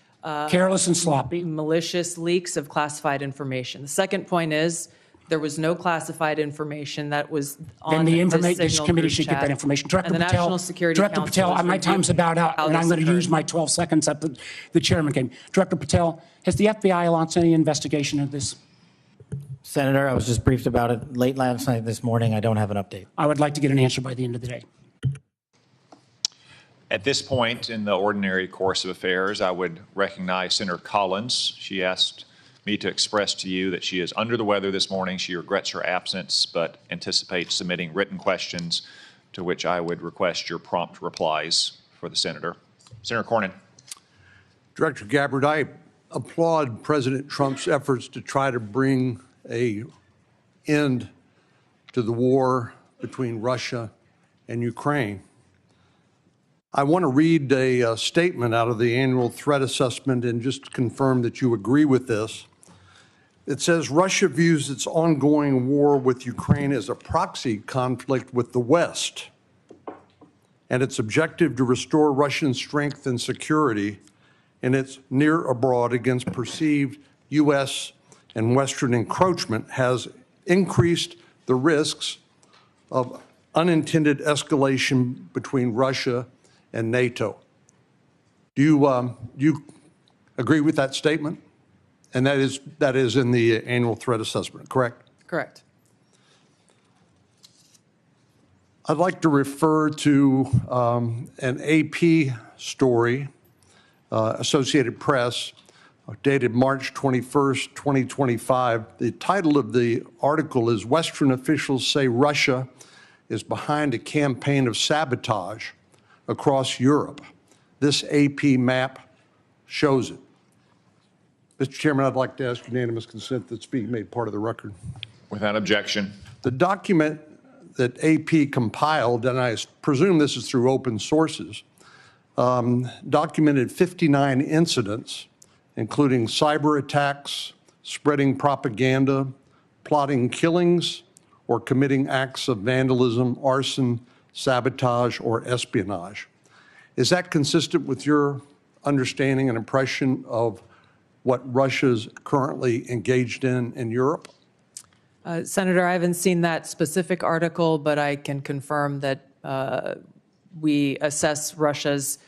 Careless and sloppy. malicious leaks of classified information. The second point is there was no classified information that was on Then this this signal committee group should get chat. that information. Director And the Patel, National Security Director Council Patel, is my time's about out, how and I'm this going to use occurred. my 12 seconds that the chairman gave me. Director Patel, has the FBI launched any investigation of this? Senator, I was just briefed about it late last night, this morning. I don't have an update. I would like to get an answer by the end of the day. At this point in the ordinary course of affairs, I would recognize Senator Collins. She asked me to express to you that she is under the weather this morning. She regrets her absence, but anticipates submitting written questions to which I would request your prompt replies for the senator. Senator Cornyn. Director Gabbard, I applaud President Trump's efforts to try to bring an end to the war between Russia and Ukraine. I want to read a statement out of the annual threat assessment and just confirm that you agree with this. It says Russia views its ongoing war with Ukraine as a proxy conflict with the West, and its objective to restore Russian strength and security in its near abroad against perceived U.S. and Western encroachment has increased the risks of unintended escalation between Russia and NATO. Do you agree with that statement? And that is in the annual threat assessment, correct? Correct. I'd like to refer to an AP story, Associated Press, dated March 21st, 2025. The title of the article is "Western Officials Say Russia is Behind a Campaign of Sabotage Across Europe." This AP map shows it. Mr. Chairman, I'd like to ask unanimous consent that it's being made part of the record. Without objection. The document that AP compiled, and I presume this is through open sources, documented 59 incidents, including cyber attacks, spreading propaganda, plotting killings, or committing acts of vandalism, arson, sabotage, or espionage. Is that consistent with your understanding and impression of what Russia's currently engaged in Europe? Senator, I haven't seen that specific article, but I can confirm that we assess Russia's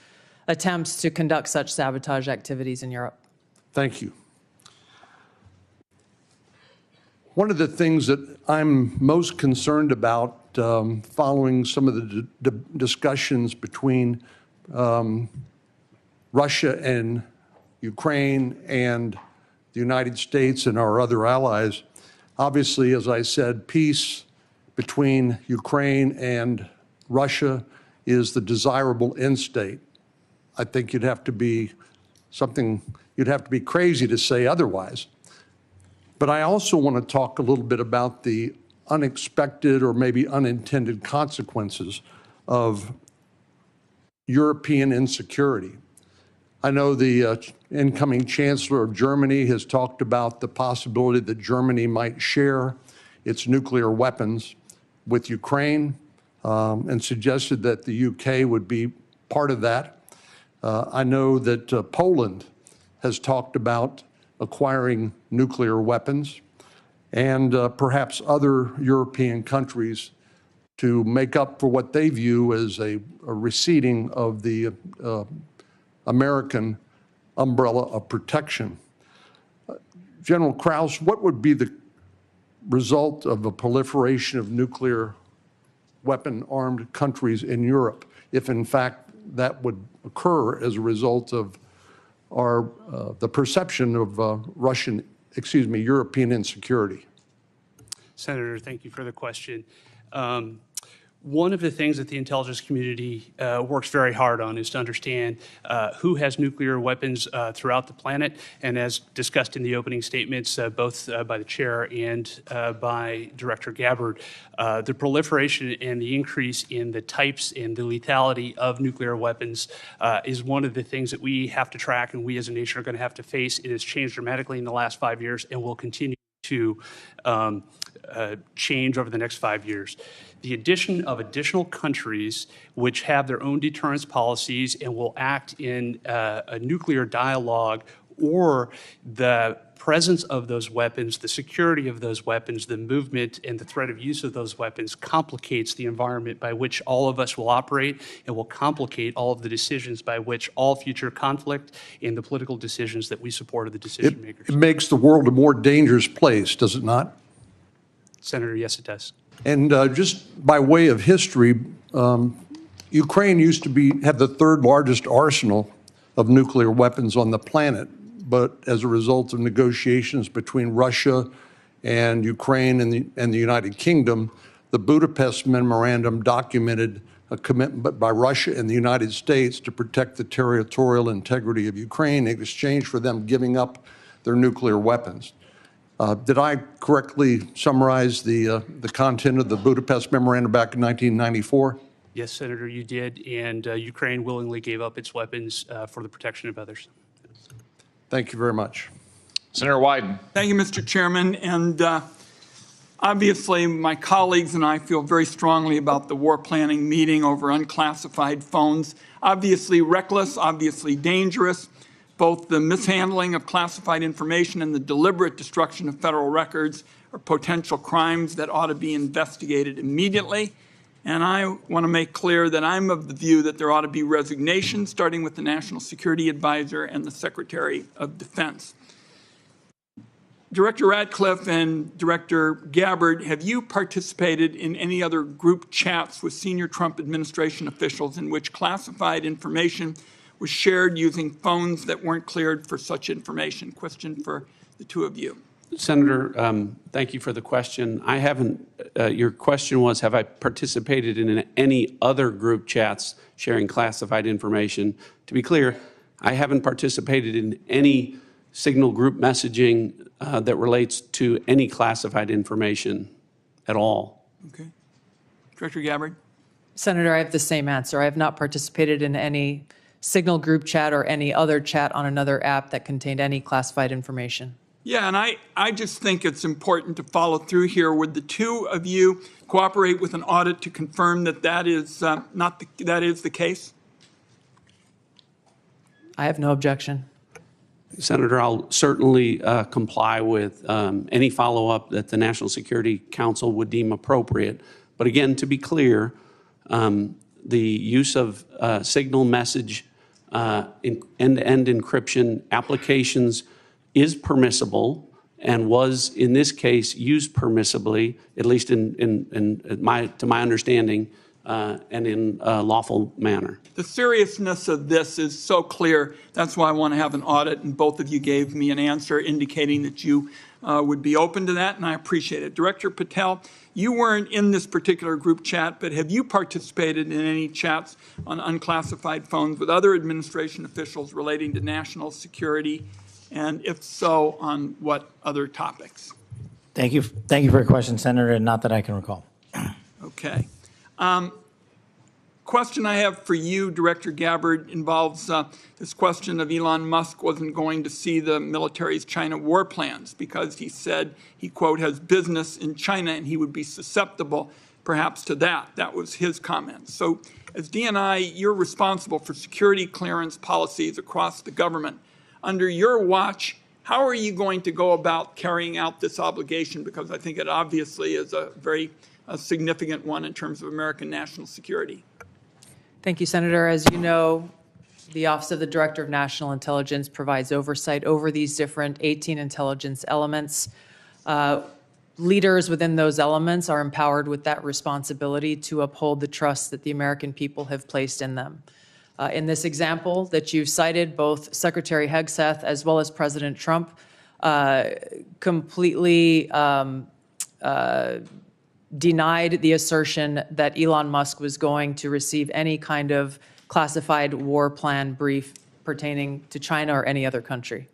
attempts to conduct such sabotage activities in Europe. Thank you. One of the things that I'm most concerned about following some of the discussions between Russia and Ukraine and the United States and our other allies, obviously, as I said, peace between Ukraine and Russia is the desirable end state. I think you'd have to be crazy to say otherwise. But I also want to talk a little bit about the unexpected or maybe unintended consequences of European insecurity. I know the incoming Chancellor of Germany has talked about the possibility that Germany might share its nuclear weapons with Ukraine and suggested that the UK would be part of that. I know that Poland has talked about acquiring nuclear weapons, and perhaps other European countries to make up for what they view as a receding of the American umbrella of protection. General Krause, what would be the result of a proliferation of nuclear weapon-armed countries in Europe if, in fact, that would occur as a result of the perception of European insecurity? Senator, thank you for the question. One of the things that the intelligence community works very hard on is to understand who has nuclear weapons throughout the planet. And as discussed in the opening statements, both by the chair and by Director Gabbard, the proliferation and the increase in the types and the lethality of nuclear weapons is one of the things that we have to track and we as a nation are going to have to face. It has changed dramatically in the last 5 years and will continue to change over the next 5 years. The addition of additional countries which have their own deterrence policies and will act in a nuclear dialogue, or the presence of those weapons, the security of those weapons, the movement and the threat of use of those weapons complicates the environment by which all of us will operate and will complicate all of the decisions by which all future conflict and the political decisions that we support of the decision makers. It makes the world a more dangerous place, does it not? Senator, yes, it does. And just by way of history, Ukraine used to have the third largest arsenal of nuclear weapons on the planet. But as a result of negotiations between Russia and Ukraine and the United Kingdom, the Budapest Memorandum documented a commitment by Russia and the United States to protect the territorial integrity of Ukraine in exchange for them giving up their nuclear weapons. Did I correctly summarize the content of the Budapest Memorandum back in 1994? Yes, Senator, you did, and Ukraine willingly gave up its weapons for the protection of others. Thank you very much. Senator Wyden. Thank you, Mr. Chairman. And obviously, my colleagues and I feel very strongly about the war planning meeting over unclassified phones. Obviously reckless, obviously dangerous. Both the mishandling of classified information and the deliberate destruction of federal records are potential crimes that ought to be investigated immediately. And I want to make clear that I'm of the view that there ought to be resignation, starting with the National Security Advisor and the Secretary of Defense. Director Ratcliffe and Director Gabbard, have you participated in any other group chats with senior Trump administration officials in which classified information was shared using phones that weren't cleared for such information? Question for the two of you. Senator, thank you for the question. I haven't, your question was, have I participated in any other group chats sharing classified information? To be clear, I haven't participated in any signal group messaging that relates to any classified information at all. Okay. Director Gabbard? Senator, I have the same answer. I have not participated in any signal group chat or any other chat on another app that contained any classified information. Yeah, and I just think it's important to follow through here. Would the two of you cooperate with an audit to confirm that that is that is the case? I have no objection. Senator, I'll certainly comply with any follow-up that the National Security Council would deem appropriate. But again, to be clear, the use of signal message end-to-end encryption applications is permissible and was, in this case, used permissibly, at least to my understanding, and in a lawful manner. The seriousness of this is so clear. That's why I want to have an audit, and both of you gave me an answer indicating that you would be open to that, and I appreciate it. Director Patel, you weren't in this particular group chat, but have you participated in any chats on unclassified phones with other administration officials relating to national security? And if so, on what other topics? Thank you for your question, Senator, and not that I can recall. Okay. Question I have for you, Director Gabbard, involves this question of Elon Musk wasn't going to see the military's China war plans because he said he, quote, has business in China and he would be susceptible perhaps to that. That was his comment. So as DNI, you're responsible for security clearance policies across the government. Under your watch, how are you going to go about carrying out this obligation? Because I think it obviously is a very significant one in terms of American national security. Thank you, Senator. As you know, the Office of the Director of National Intelligence provides oversight over these different 18 intelligence elements. Leaders within those elements are empowered with that responsibility to uphold the trust that the American people have placed in them. In this example that you've cited, both Secretary Hegseth as well as President Trump completely denied the assertion that Elon Musk was going to receive any kind of classified war plan brief pertaining to China or any other country.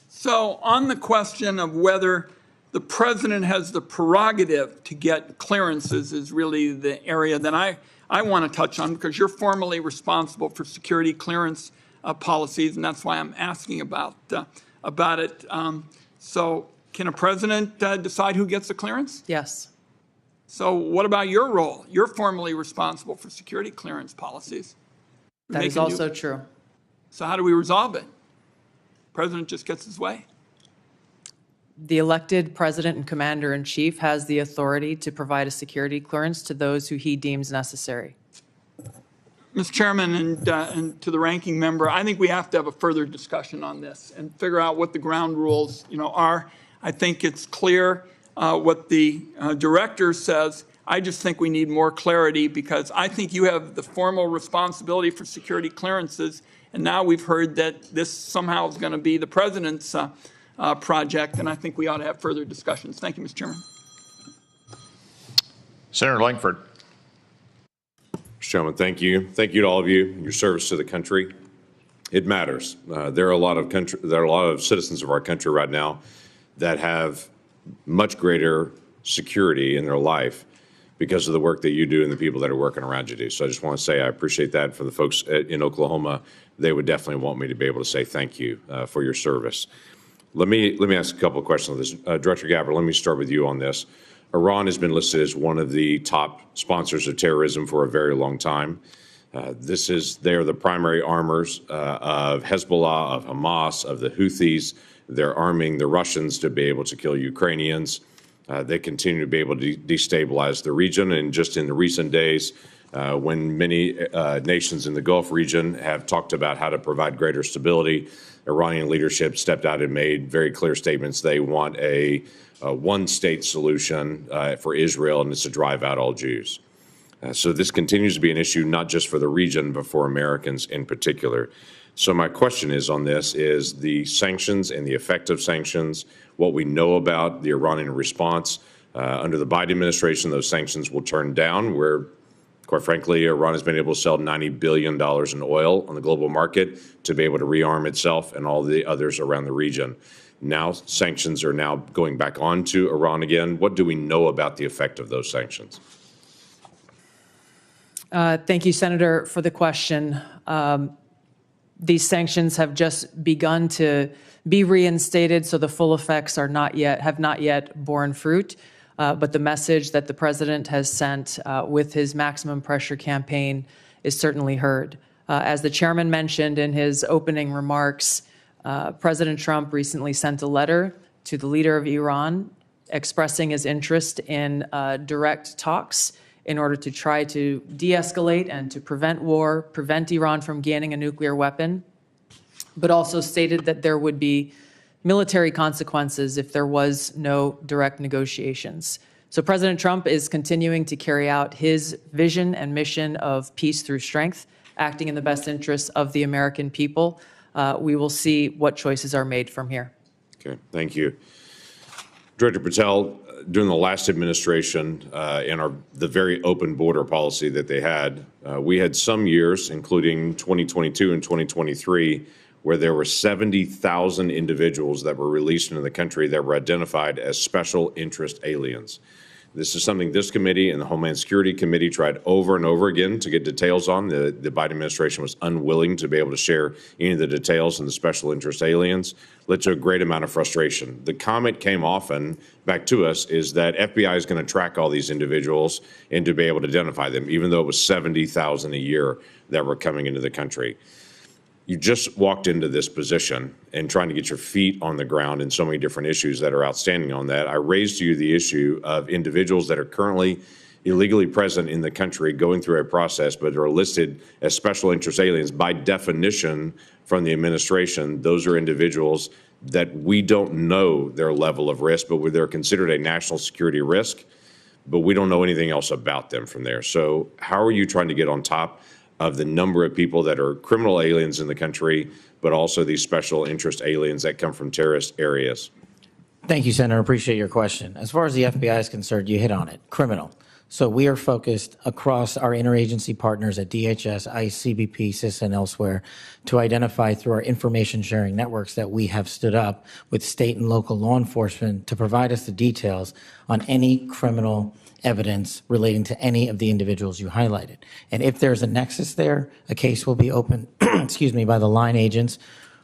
So on the question of whether the president has the prerogative to get clearances is really the area that I want to touch on, because you're formally responsible for security clearance policies, and that's why I'm asking about it. So can a president decide who gets the clearance? Yes. So what about your role? You're formally responsible for security clearance policies. That is also true. So how do we resolve it? President just gets his way. The elected president and commander-in-chief has the authority to provide a security clearance to those who he deems necessary. Mr. Chairman, and to the ranking member, I think we have to have a further discussion on this and figure out what the ground rules, are. I think it's clear what the director says. I just think we need more clarity, because I think you have the formal responsibility for security clearances, and now we've heard that this somehow is going to be the president's project, and I think we ought to have further discussions. Thank you, Mr. Chairman. Senator Langford. Mr. Chairman, thank you. Thank you to all of you, your service to the country. It matters. There are a lot of citizens of our country right now that have much greater security in their life because of the work that you do and the people that are working around you do. So I just want to say I appreciate that. For the folks in Oklahoma, they would definitely want me to be able to say thank you for your service. Let me ask a couple of questions on this. Director Gabbard, let me start with you on this. Iran has been listed as one of the top sponsors of terrorism for a very long time. They are the primary armors of Hezbollah, of Hamas, of the Houthis. They're arming the Russians to be able to kill Ukrainians. They continue to be able to destabilize the region. And just in the recent days, when many nations in the Gulf region have talked about how to provide greater stability, Iranian leadership stepped out and made very clear statements. They want a one-state solution for Israel, and it's to drive out all Jews. So this continues to be an issue not just for the region, but for Americans in particular. So my question is on this is the sanctions and the effect of sanctions, what we know about the Iranian response. Under the Biden administration, those sanctions will turn down, where, quite frankly, Iran has been able to sell $90 billion in oil on the global market to be able to rearm itself and all the others around the region. Now sanctions are now going back on to Iran again. What do we know about the effect of those sanctions? Thank you, Senator, for the question. These sanctions have just begun to be reinstated, so the full effects have not yet borne fruit. But the message that the president has sent with his maximum pressure campaign is certainly heard. As the chairman mentioned in his opening remarks, President Trump recently sent a letter to the leader of Iran expressing his interest in direct talks in order to try to de-escalate and to prevent war, prevent Iran from gaining a nuclear weapon, but also stated that there would be military consequences if there was no direct negotiations. So President Trump is continuing to carry out his vision and mission of peace through strength, acting in the best interests of the American people. We will see what choices are made from here. Okay, thank you. Director Patel, during the last administration and the very open border policy that they had, we had some years, including 2022 and 2023, where there were 70,000 individuals that were released into the country that were identified as special interest aliens. This is something this committee and the Homeland Security Committee tried over and over again to get details on. The Biden administration was unwilling to be able to share any of the details on the special interest aliens, led to a great amount of frustration. The comment came often back to us is that FBI is going to track all these individuals and to be able to identify them, even though it was 70,000 a year that were coming into the country. You just walked into this position and trying to get your feet on the ground in so many different issues that are outstanding on that. I raised to you the issue of individuals that are currently illegally present in the country going through a process, but are listed as special interest aliens. By definition from the administration, those are individuals that we don't know their level of risk, but they're considered a national security risk, but we don't know anything else about them from there. So how are you trying to get on top of the number of people that are criminal aliens in the country, but also these special interest aliens that come from terrorist areas? Thank you, Senator. Appreciate your question. As far as the FBI is concerned, you hit on it. Criminal. So we are focused across our interagency partners at DHS, ICE, CBP, CISA, and elsewhere to identify through our information sharing networks that we have stood up with state and local law enforcement to provide us the details on any criminal evidence relating to any of the individuals you highlighted. And if there's a nexus there, a case will be opened, excuse me, by the line agents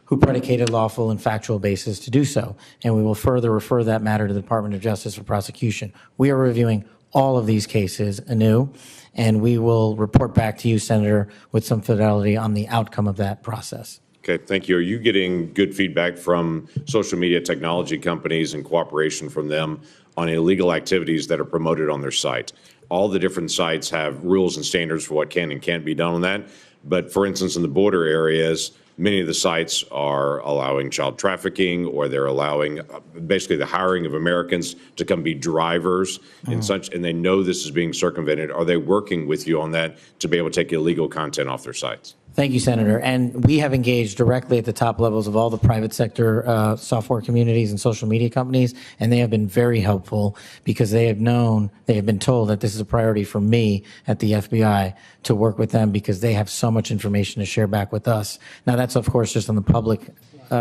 who predicated lawful and factual basis to do so. And we will further refer that matter to the Department of Justice for prosecution. We are reviewing all of these cases anew, and we will report back to you, Senator, with some fidelity on the outcome of that process. Okay, thank you. Are you getting good feedback from social media technology companies and cooperation from them on illegal activities that are promoted on their site? All the different sites have rules and standards for what can and can't be done on that. But for instance, in the border areas, many of the sites are allowing child trafficking, or they're allowing basically the hiring of Americans to come be drivers and such, and they know this is being circumvented. Are they working with you on that to be able to take illegal content off their sites? Thank you, Senator. And we have engaged directly at the top levels of all the private sector software communities and social media companies, and they have been very helpful because they have been told that this is a priority for me at the FBI to work with them because they have so much information to share back with us. Now, that's, of course, just on the public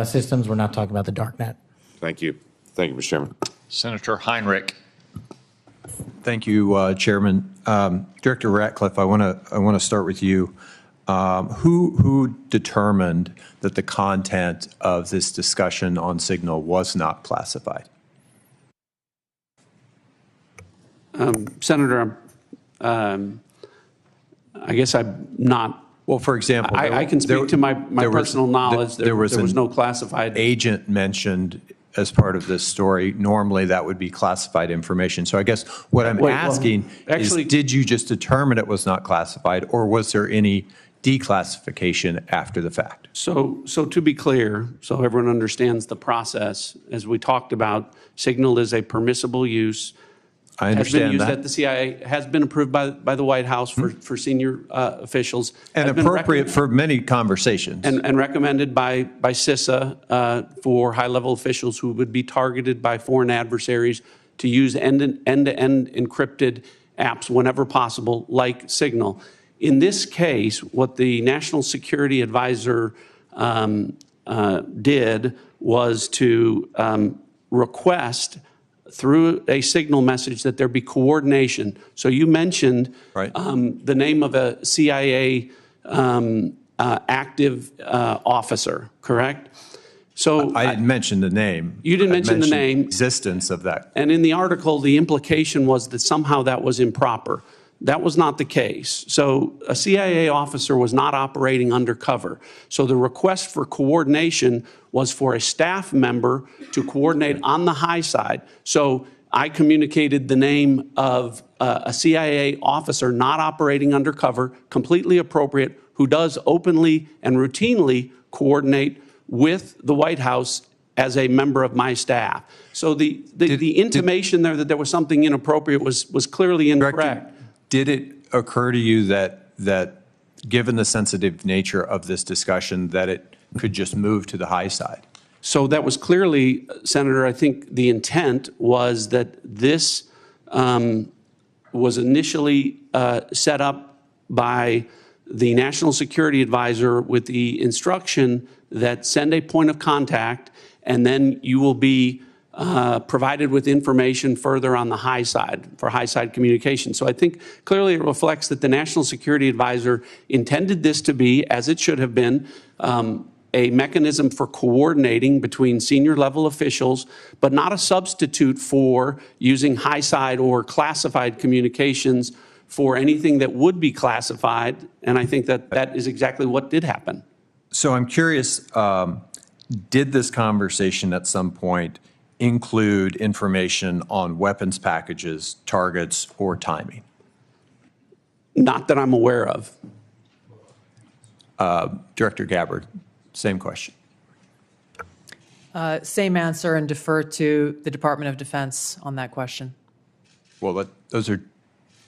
systems. We're not talking about the dark net. Thank you. Thank you, Mr. Chairman. Senator Heinrich. Thank you, Chairman. Director Ratcliffe, I want to start with you. Who determined that the content of this discussion on Signal was not classified? Senator, I guess I'm not. Well, for example, I can speak to my personal knowledge. There was no classified agent mentioned as part of this story. Normally, that would be classified information. So I guess what I'm asking is, did you just determine it was not classified, or was there any declassification after the fact? So to be clear, so everyone understands the process, as we talked about, Signal is a permissible use. I understand has been used that. at the CIA, has been approved by the White House for senior officials. And appropriate for many conversations. And recommended by CISA for high-level officials who would be targeted by foreign adversaries to use end-to-end encrypted apps whenever possible, like Signal. In this case, what the National Security Advisor did was to request through a Signal message that there be coordination. So you mentioned the name of a CIA active officer, correct? So I didn't mention the name. You didn't mention the name. Existence of that. And in the article, the implication was that somehow that was improper. That was not the case. So a CIA officer was not operating undercover. So the request for coordination was for a staff member to coordinate on the high side. So I communicated the name of a CIA officer not operating undercover, completely appropriate, who does openly and routinely coordinate with the White House as a member of my staff. So the intimation there that there was something inappropriate was clearly incorrect. Did it occur to you that given the sensitive nature of this discussion, that it could just move to the high side? So that was clearly, Senator, I think the intent was that this was initially set up by the National Security Advisor with the instruction that send a point of contact, and then you will be provided with information further on the high side for high side communication. So I think clearly it reflects that the National Security Advisor intended this to be, as it should have been, a mechanism for coordinating between senior level officials, but not a substitute for using high side or classified communications for anything that would be classified. And I think that that is exactly what did happen. So I'm curious, did this conversation at some point include information on weapons packages, targets, or timing? Not that I'm aware of. Director Gabbard, same question. Same answer, and defer to the Department of Defense on that question. Well, those are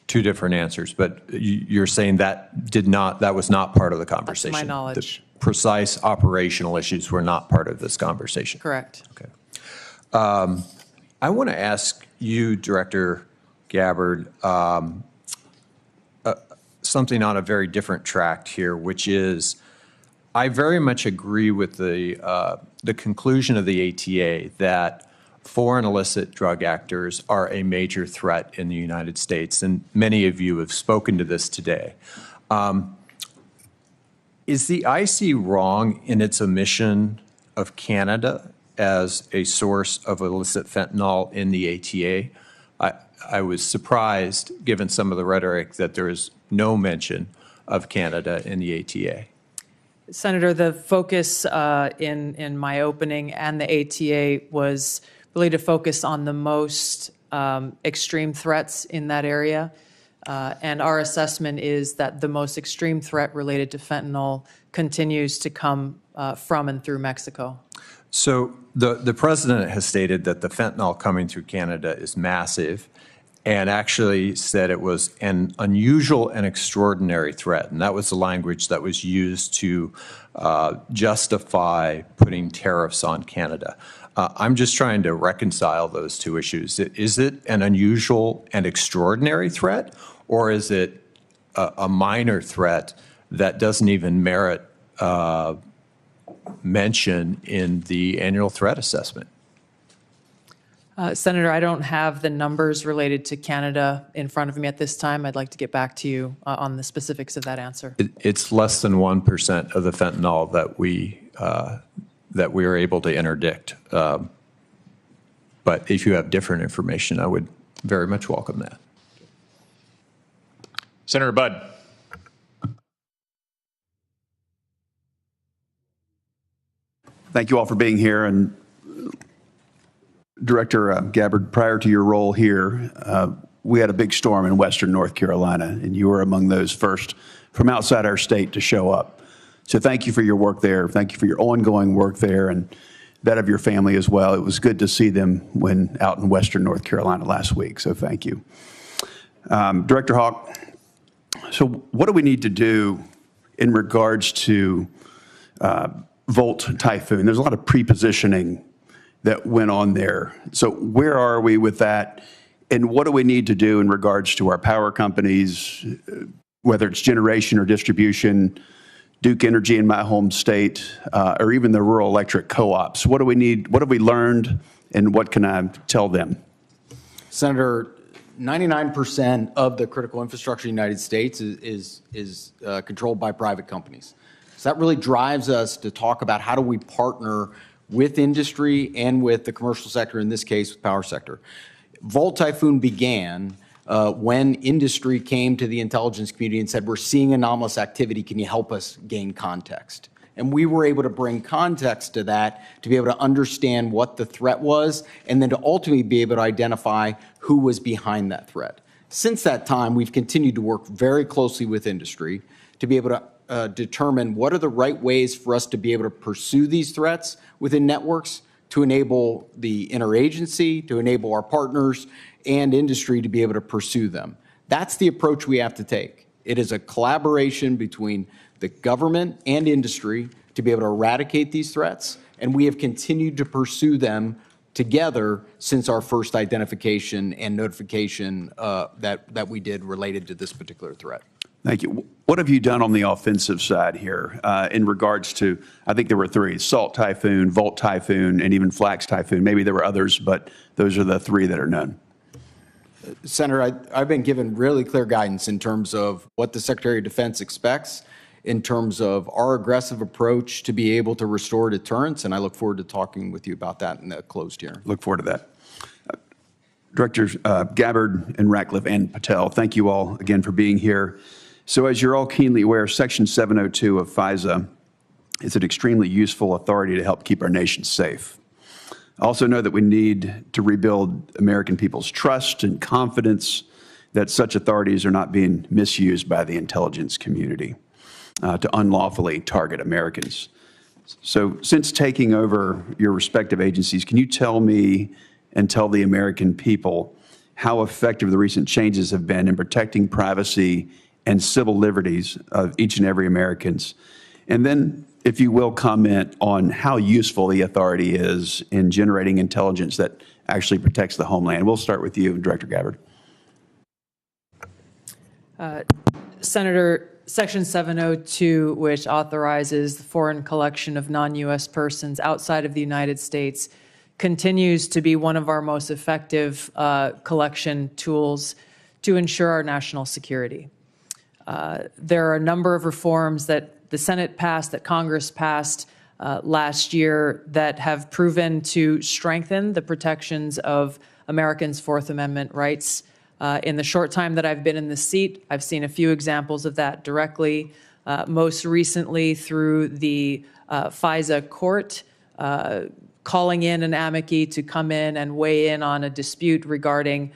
two different answers, but you're saying that was not part of the conversation? That's my knowledge. The precise operational issues were not part of this conversation? Correct. Okay. I want to ask you, Director Gabbard, something on a very different track here, which is I very much agree with the conclusion of the ATA that foreign illicit drug actors are a major threat in the United States, and many of you have spoken to this today. Is the IC wrong in its omission of Canada as a source of illicit fentanyl in the ATA? I was surprised, given some of the rhetoric, that there is no mention of Canada in the ATA. Senator, the focus in my opening and the ATA was really to focus on the most extreme threats in that area. And our assessment is that the most extreme threat related to fentanyl continues to come from and through Mexico. So the president has stated that the fentanyl coming through Canada is massive, and actually said it was an unusual and extraordinary threat. And that was the language that was used to justify putting tariffs on Canada. I'm just trying to reconcile those two issues. Is it an unusual and extraordinary threat, or is it a minor threat that doesn't even merit mention in the annual threat assessment? Senator, I don't have the numbers related to Canada in front of me at this time. I'd like to get back to you on the specifics of that answer. It's less than 1% of the fentanyl that we are able to interdict. But if you have different information, I would very much welcome that. Senator Budd. Thank you all for being here. And Director Gabbard, prior to your role here, we had a big storm in western North Carolina, and you were among those first from outside our state to show up. So thank you for your work there. Thank you for your ongoing work there and that of your family as well. It was good to see them when out in western North Carolina last week, so thank you. Director Hawk, so what do we need to do in regards to Volt Typhoon? There's a lot of pre-positioning that went on there. So where are we with that? And what do we need to do in regards to our power companies, whether it's generation or distribution, Duke Energy in my home state, or even the rural electric co-ops? What do we need? What have we learned? And what can I tell them? Senator, 99% of the critical infrastructure in the United States is controlled by private companies. So that really drives us to talk about how do we partner with industry and with the commercial sector, in this case, the power sector. Volt Typhoon began when industry came to the intelligence community and said, we're seeing anomalous activity, can you help us gain context? And we were able to bring context to that to be able to understand what the threat was and then to ultimately be able to identify who was behind that threat. Since that time, we've continued to work very closely with industry to be able to determine what are the right ways for us to be able to pursue these threats within networks to enable the interagency, to enable our partners and industry to be able to pursue them. That's the approach we have to take. It is a collaboration between the government and industry to be able to eradicate these threats, and we have continued to pursue them together since our first identification and notification that we did related to this particular threat. Thank you. What have you done on the offensive side here in regards to, I think there were three, Salt Typhoon, Volt Typhoon, and even Flax Typhoon. Maybe there were others, but those are the three that are known. Senator, I've been given really clear guidance in terms of what the Secretary of Defense expects in terms of our aggressive approach to be able to restore deterrence, and I look forward to talking with you about that in the closed hearing. Look forward to that. Directors Gabbard and Ratcliffe and Patel, thank you all again for being here. So as you're all keenly aware, Section 702 of FISA is an extremely useful authority to help keep our nation safe. I also know that we need to rebuild American people's trust and confidence that such authorities are not being misused by the intelligence community to unlawfully target Americans. So since taking over your respective agencies, can you tell me and tell the American people how effective the recent changes have been in protecting privacy and civil liberties of each and every Americans? And then if you will, comment on how useful the authority is in generating intelligence that actually protects the homeland. We'll start with you, Director Gabbard. Senator, Section 702, which authorizes the foreign collection of non-U.S. persons outside of the United States, continues to be one of our most effective collection tools to ensure our national security. There are a number of reforms that the Senate passed, that Congress passed last year, that have proven to strengthen the protections of Americans' Fourth Amendment rights. In the short time that I've been in the seat, I've seen a few examples of that directly, most recently through the FISA court, calling in an amici to come in and weigh in on a dispute regarding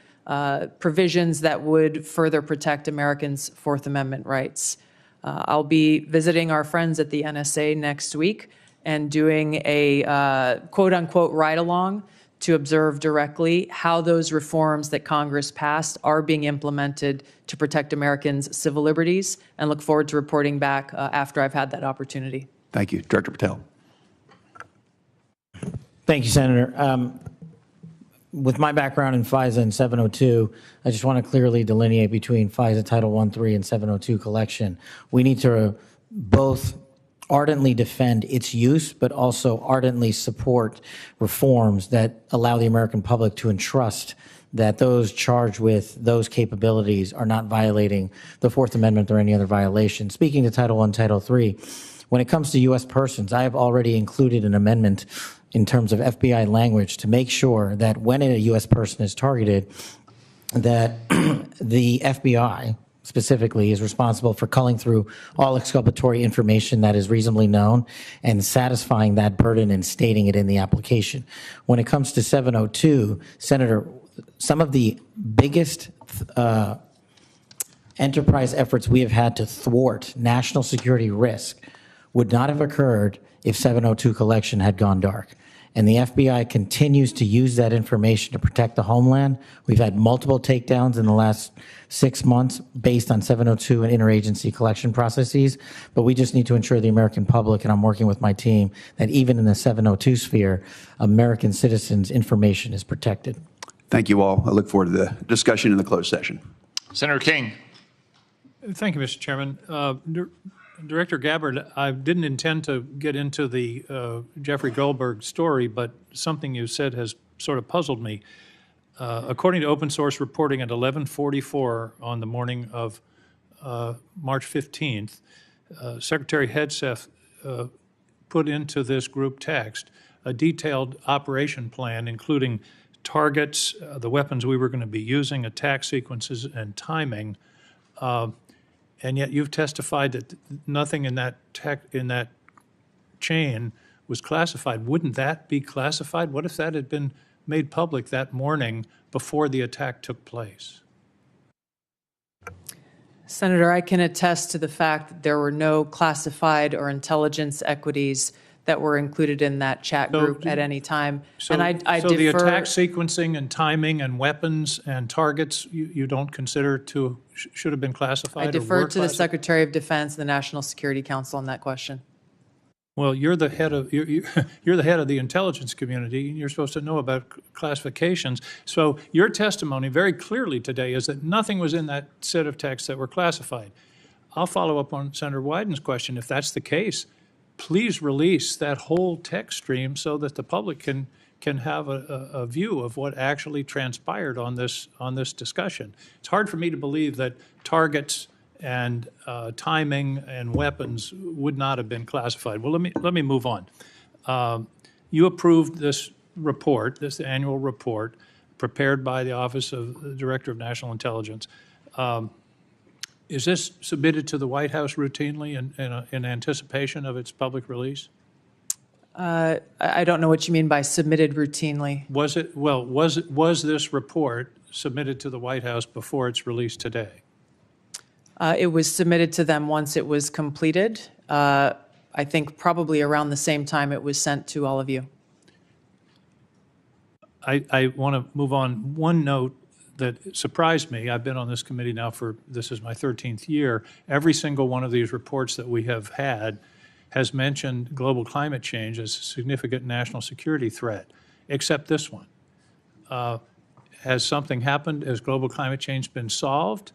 provisions that would further protect Americans' Fourth Amendment rights. I'll be visiting our friends at the NSA next week and doing a quote-unquote ride-along to observe directly how those reforms that Congress passed are being implemented to protect Americans' civil liberties, and look forward to reporting back after I've had that opportunity. Thank you. Director Patel. Thank you, Senator. With my background in FISA and 702, I just want to clearly delineate between FISA Title 1.3 and 702 collection. We need to both ardently defend its use, but also ardently support reforms that allow the American public to entrust that those charged with those capabilities are not violating the Fourth Amendment or any other violation. Speaking to Title I, Title III, when it comes to U.S. persons, I have already included an amendment in terms of FBI language to make sure that when a U.S. person is targeted, that the FBI specifically is responsible for culling through all exculpatory information that is reasonably known and satisfying that burden and stating it in the application. When it comes to 702, Senator, some of the biggest enterprise efforts we have had to thwart national security risk would not have occurred if 702 collection had gone dark. And the FBI continues to use that information to protect the homeland. We've had multiple takedowns in the last 6 months based on 702 and interagency collection processes, but we just need to ensure the American public, and I'm working with my team, that even in the 702 sphere, American citizens' information is protected. Thank you all. I look forward to the discussion in the closed session. Senator King. Thank you, Mr. Chairman. Director Gabbard, I didn't intend to get into the Jeffrey Goldberg story, but something you said has sort of puzzled me. According to open source reporting at 11:44 on the morning of March 15th, Secretary Hegseth put into this group text a detailed operation plan, including targets, the weapons we were going to be using, attack sequences, and timing. And yet you've testified that nothing in that chain was classified. Wouldn't that be classified? What if that had been made public that morning before the attack took place? Senator, I can attest to the fact that there were no classified or intelligence equities that were included in that chat group at any time. So, and I so defer, the attack sequencing and timing and weapons and targets you don't consider to should have been classified? I defer to the Secretary of Defense and the National Security Council on that question. Well, you're the head of you're the head of the intelligence community, and you're supposed to know about classifications. So your testimony very clearly today is that nothing was in that set of texts that were classified. I'll follow up on Senator Wyden's question. If that's the case, please release that whole text stream so that the public can have a view of what actually transpired on this discussion. It's hard for me to believe that targets and timing and weapons would not have been classified. Well, let me move on. You approved this report, this annual report, prepared by the Office of the Director of National Intelligence. Is this submitted to the White House routinely in anticipation of its public release? I don't know what you mean by submitted routinely. Was this report submitted to the White House before its release today? It was submitted to them once it was completed. I think probably around the same time it was sent to all of you. I want to move on. One note that surprised me, I've been on this committee now this is my 13th year. Every single one of these reports that we have had has mentioned global climate change as a significant national security threat, except this one. Has something happened? Has global climate change been solved?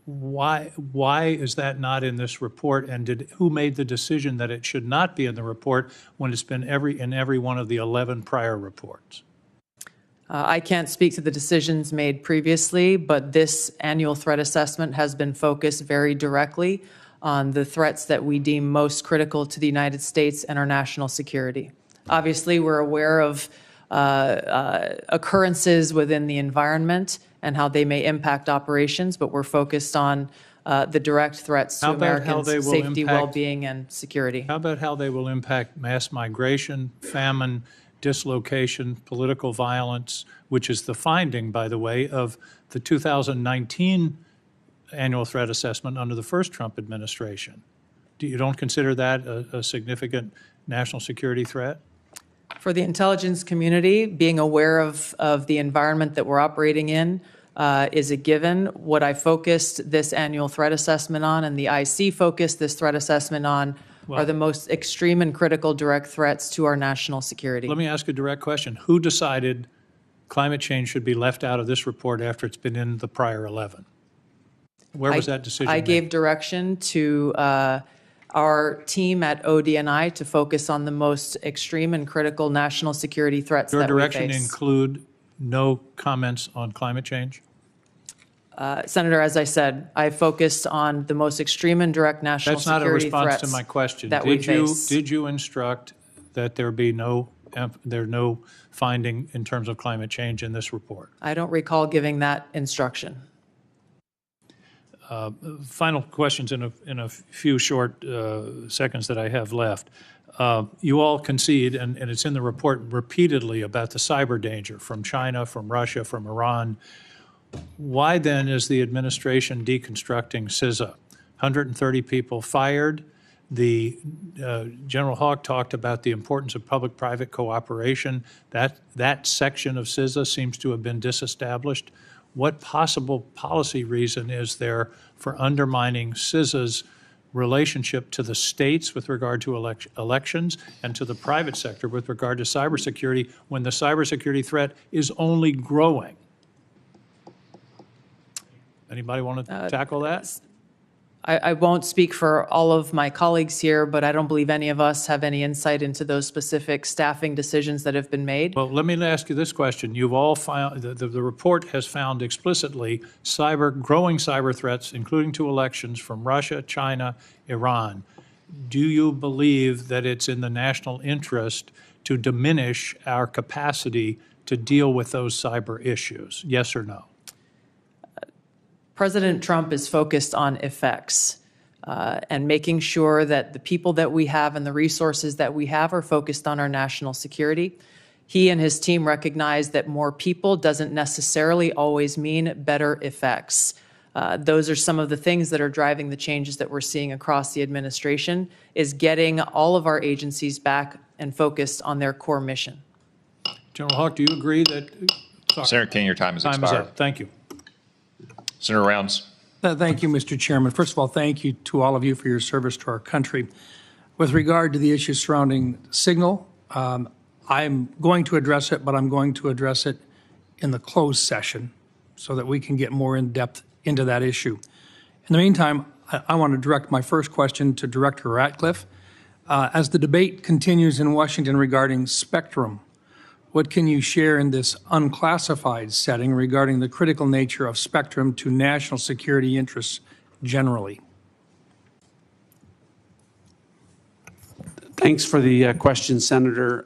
Why is that not in this report? And who made the decision that it should not be in the report when it's been in every one of the 11 prior reports? I can't speak to the decisions made previously, but this annual threat assessment has been focused very directly on the threats that we deem most critical to the United States and our national security. Obviously, we're aware of occurrences within the environment and how they may impact operations, but we're focused on the direct threats to Americans' safety, well-being, and security. How about how they will impact mass migration, famine, dislocation, political violence, which is the finding, by the way, of the 2019 annual threat assessment under the first Trump administration? You don't consider that a significant national security threat? For the intelligence community, being aware of the environment that we're operating in is a given. What I focused this annual threat assessment on, and the IC focused this threat assessment on, are the most extreme and critical direct threats to our national security. Let me ask a direct question. Who decided climate change should be left out of this report after it's been in the prior 11? Where was that decision I made? gave direction to our team at ODNI to focus on the most extreme and critical national security threats that we face. Your direction include no comments on climate change? Senator, as I said, I focused on the most extreme and direct national security threats. That's not a response to my question. That we face. Did you instruct that there be no finding in terms of climate change in this report? I don't recall giving that instruction. Final questions in a few short seconds that I have left. You all concede, and it's in the report repeatedly, about the cyber danger from China, from Russia, from Iran. Why then is the administration deconstructing CISA? 130 people fired. General Hawk talked about the importance of public-private cooperation. That section of CISA seems to have been disestablished. What possible policy reason is there for undermining CISA's relationship to the states with regard to elections and to the private sector with regard to cybersecurity when the cybersecurity threat is only growing? Anybody want to tackle that? I won't speak for all of my colleagues here, but I don't believe any of us have any insight into those specific staffing decisions that have been made. Well, let me ask you this question. You've all found, the report has found explicitly growing cyber threats, including to elections, from Russia, China, Iran. Do you believe that it's in the national interest to diminish our capacity to deal with those cyber issues? Yes or no? President Trump is focused on effects and making sure that the people that we have and the resources that we have are focused on our national security. He and his team recognize that more people doesn't necessarily always mean better effects. Those are some of the things that are driving the changes that we're seeing across the administration, is getting all of our agencies back and focused on their core mission. General Hawk, do you agree that? Sorry. Senator King, your time has expired. Time is up. Thank you. Senator Rounds. Thank you, Mr. Chairman. First of all, thank you to all of you for your service to our country. With regard to the issue surrounding Signal, I'm going to address it, but I'm going to address it in the closed session so that we can get more in depth into that issue. In the meantime, I want to direct my first question to Director Ratcliffe. As the debate continues in Washington regarding spectrum, what can you share in this unclassified setting regarding the critical nature of spectrum to national security interests generally? Thanks for the question, Senator.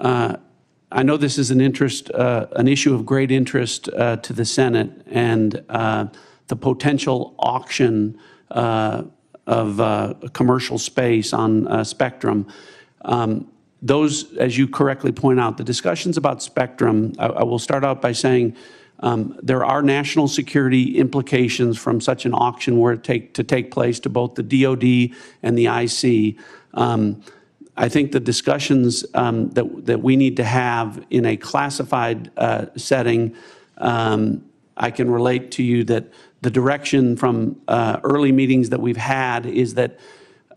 I know this is an issue of great interest to the Senate, and the potential auction of commercial space on spectrum. Those, as you correctly point out, the discussions about spectrum, I will start out by saying there are national security implications from such an auction were to take place to both the DOD and the IC. I think the discussions that we need to have in a classified setting, I can relate to you that the direction from early meetings that we've had is that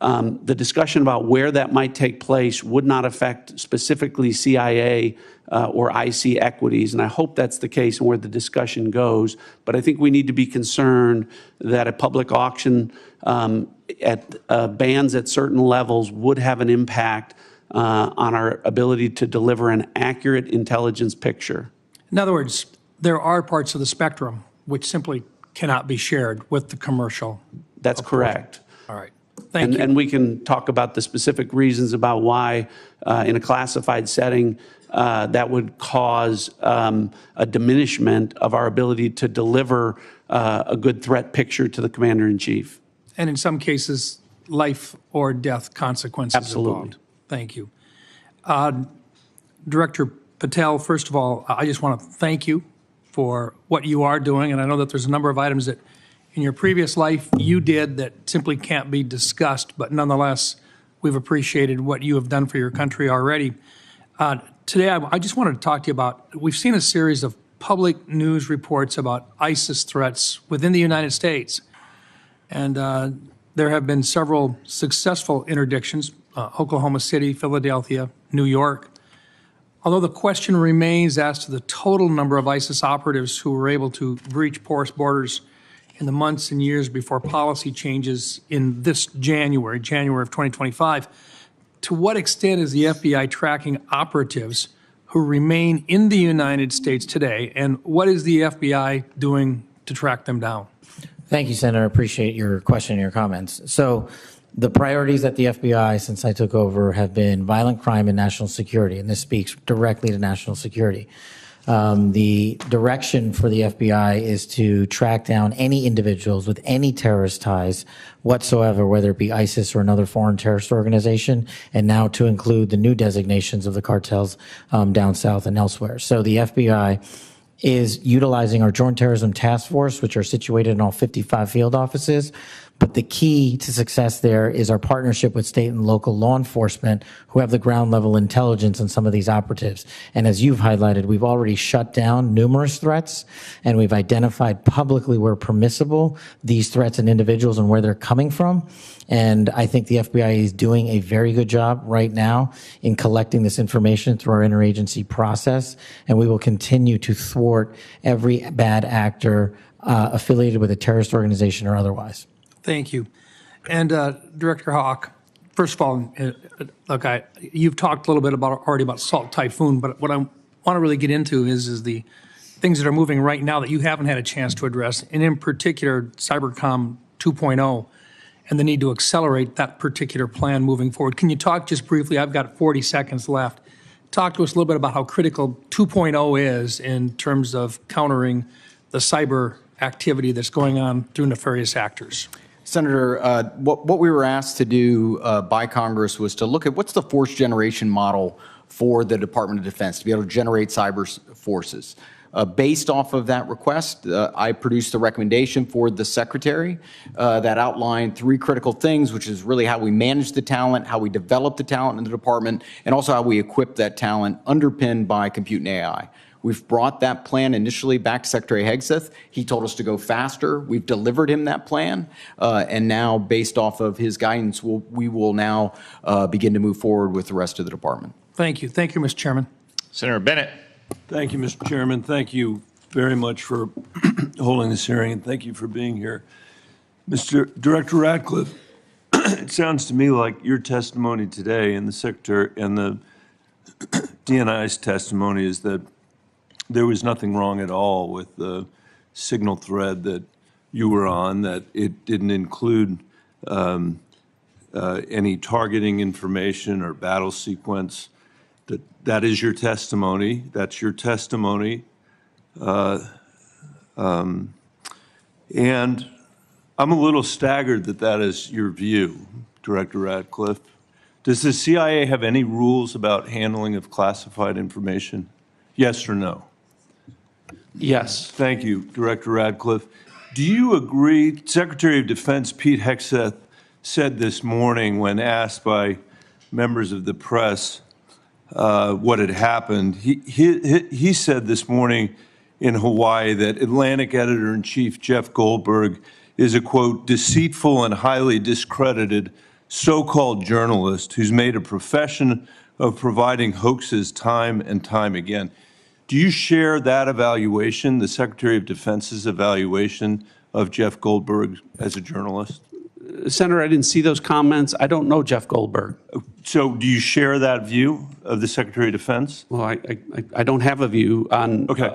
the discussion about where that might take place would not affect specifically CIA or IC equities, and I hope that's the case and where the discussion goes. But I think we need to be concerned that a public auction at bans at certain levels would have an impact on our ability to deliver an accurate intelligence picture. In other words, there are parts of the spectrum which simply cannot be shared with the commercial. That's correct. All right. Thank you. And we can talk about the specific reasons about why in a classified setting that would cause a diminishment of our ability to deliver a good threat picture to the commander-in-chief. And in some cases, life or death consequences Absolutely. involved. Thank you. Director Patel, first of all, I just want to thank you for what you are doing. And I know that there's a number of items that in your previous life you did that simply can't be discussed, but nonetheless, we've appreciated what you have done for your country already. Today, I just wanted to talk to you about, we've seen a series of public news reports about ISIS threats within the United States. And there have been several successful interdictions, Oklahoma City, Philadelphia, New York. Although the question remains as to the total number of ISIS operatives who were able to breach porous borders in the months and years before policy changes in this January of 2025, to what extent is the FBI tracking operatives who remain in the United States today, and what is the FBI doing to track them down? Thank you, Senator. I appreciate your question and your comments. So the priorities at the FBI since I took over have been violent crime and national security, and this speaks directly to national security. The direction for the FBI is to track down any individuals with any terrorist ties whatsoever, whether it be ISIS or another foreign terrorist organization, and now to include the new designations of the cartels down south and elsewhere. So the FBI is utilizing our Joint Terrorism Task Force, which are situated in all 55 field offices. But the key to success there is our partnership with state and local law enforcement who have the ground level intelligence on some of these operatives. And as you've highlighted, we've already shut down numerous threats, and we've identified publicly where permissible these threats and individuals and where they're coming from. And I think the FBI is doing a very good job right now in collecting this information through our interagency process. And we will continue to thwart every bad actor affiliated with a terrorist organization or otherwise. Thank you. And Director Hawk, first of all, look, you've talked a little bit already about Salt Typhoon, but what I want to really get into is the things that are moving right now that you haven't had a chance to address, and in particular, Cybercom 2.0 and the need to accelerate that particular plan moving forward. Can you talk just briefly? I've got 40 seconds left. Talk to us a little bit about how critical 2.0 is in terms of countering the cyber activity that's going on through nefarious actors. Senator, what we were asked to do by Congress was to look at what's the force generation model for the Department of Defense to be able to generate cyber forces. Based off of that request, I produced a recommendation for the Secretary that outlined 3 critical things, which is really how we manage the talent, how we develop the talent in the department, and also how we equip that talent underpinned by compute and AI. We've brought that plan initially back to Secretary Hegseth. He told us to go faster. We've delivered him that plan. And now, based off of his guidance, we will now begin to move forward with the rest of the department. Thank you. Thank you, Mr. Chairman. Senator Bennett. Thank you, Mr. Chairman. Thank you very much for holding this hearing, and thank you for being here. Mr. Director Ratcliffe, it sounds to me like your testimony today and the Secretary and the DNI's testimony is that there was nothing wrong at all with the signal thread that you were on, that it didn't include any targeting information or battle sequence. That is your testimony. That's your testimony. And I'm a little staggered that that is your view, Director Ratcliffe. Does the CIA have any rules about handling of classified information? Yes or no? Yes. Thank you, Director Ratcliffe. Do you agree, Secretary of Defense Pete Hegseth said this morning when asked by members of the press what had happened, he said this morning in Hawaii that Atlantic Editor-in-Chief Jeff Goldberg is a, quote, deceitful and highly discredited so-called journalist who's made a profession of providing hoaxes time and time again. Do you share that evaluation, the Secretary of Defense's evaluation of Jeff Goldberg as a journalist? Senator, I didn't see those comments. I don't know Jeff Goldberg. So do you share that view of the Secretary of Defense? Well, I don't have a view on. Okay.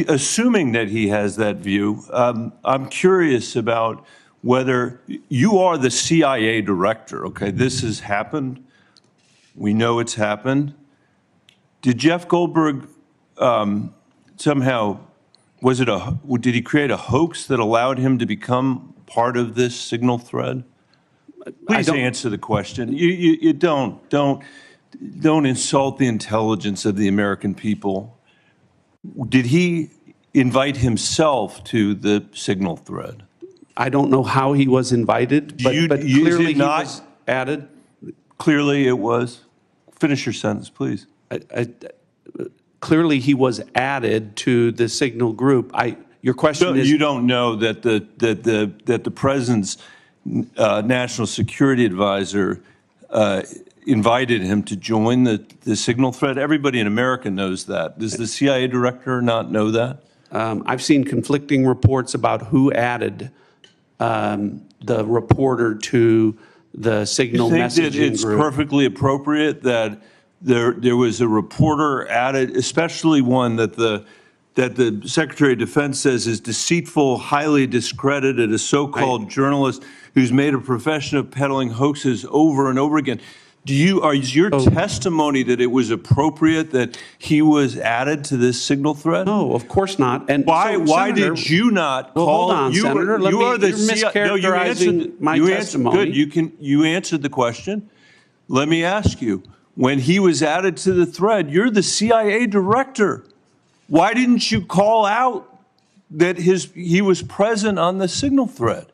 Assuming that he has that view, I'm curious about whether you are the CIA director. Okay, this has happened. We know it's happened. Did Jeff Goldberg somehow, did he create a hoax that allowed him to become part of this signal thread? Please answer the question. You don't insult the intelligence of the American people. Did he invite himself to the signal thread? I don't know how he was invited, but clearly he was added. Clearly it was. Finish your sentence, please. Clearly he was added to the signal group. Your question is. You don't know that the president's national security advisor invited him to join the signal thread? Everybody in America knows that. Does the CIA director not know that? I've seen conflicting reports about who added the reporter to the signal messaging group. You think that it's perfectly appropriate that there was a reporter added, especially one that the Secretary of Defense says is deceitful, highly discredited, a so-called journalist who's made a profession of peddling hoaxes over and over again? Is your testimony that it was appropriate that he was added to this signal thread? No, of course not. And why did you not call? Hold on, Senator. You're mischaracterizing my testimony. Good. You answered the question. Let me ask you. When he was added to the thread, you're the CIA director. Why didn't you call out that he was present on the signal thread?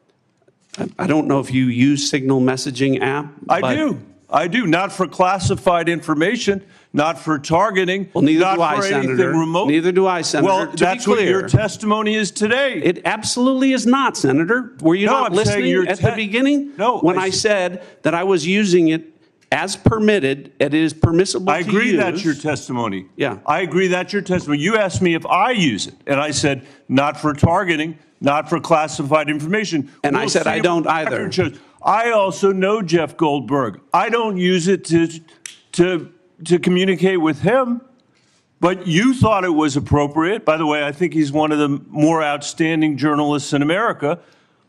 I don't know if you use signal messaging app. I do. Not for classified information, not for targeting. Well, neither not do I, for Senator. Anything remote. Neither do I, Senator. Well, that's what your testimony is today. It absolutely is not, Senator. Were you not listening at the beginning? No. When I said that I was using it as permitted, it is permissible to use. I agree that's your testimony. Yeah. I agree that's your testimony. You asked me if I use it, and I said not for targeting, not for classified information. And I said I don't either. I also know Jeff Goldberg. I don't use it to communicate with him, but you thought it was appropriate. By the way, I think he's one of the more outstanding journalists in America,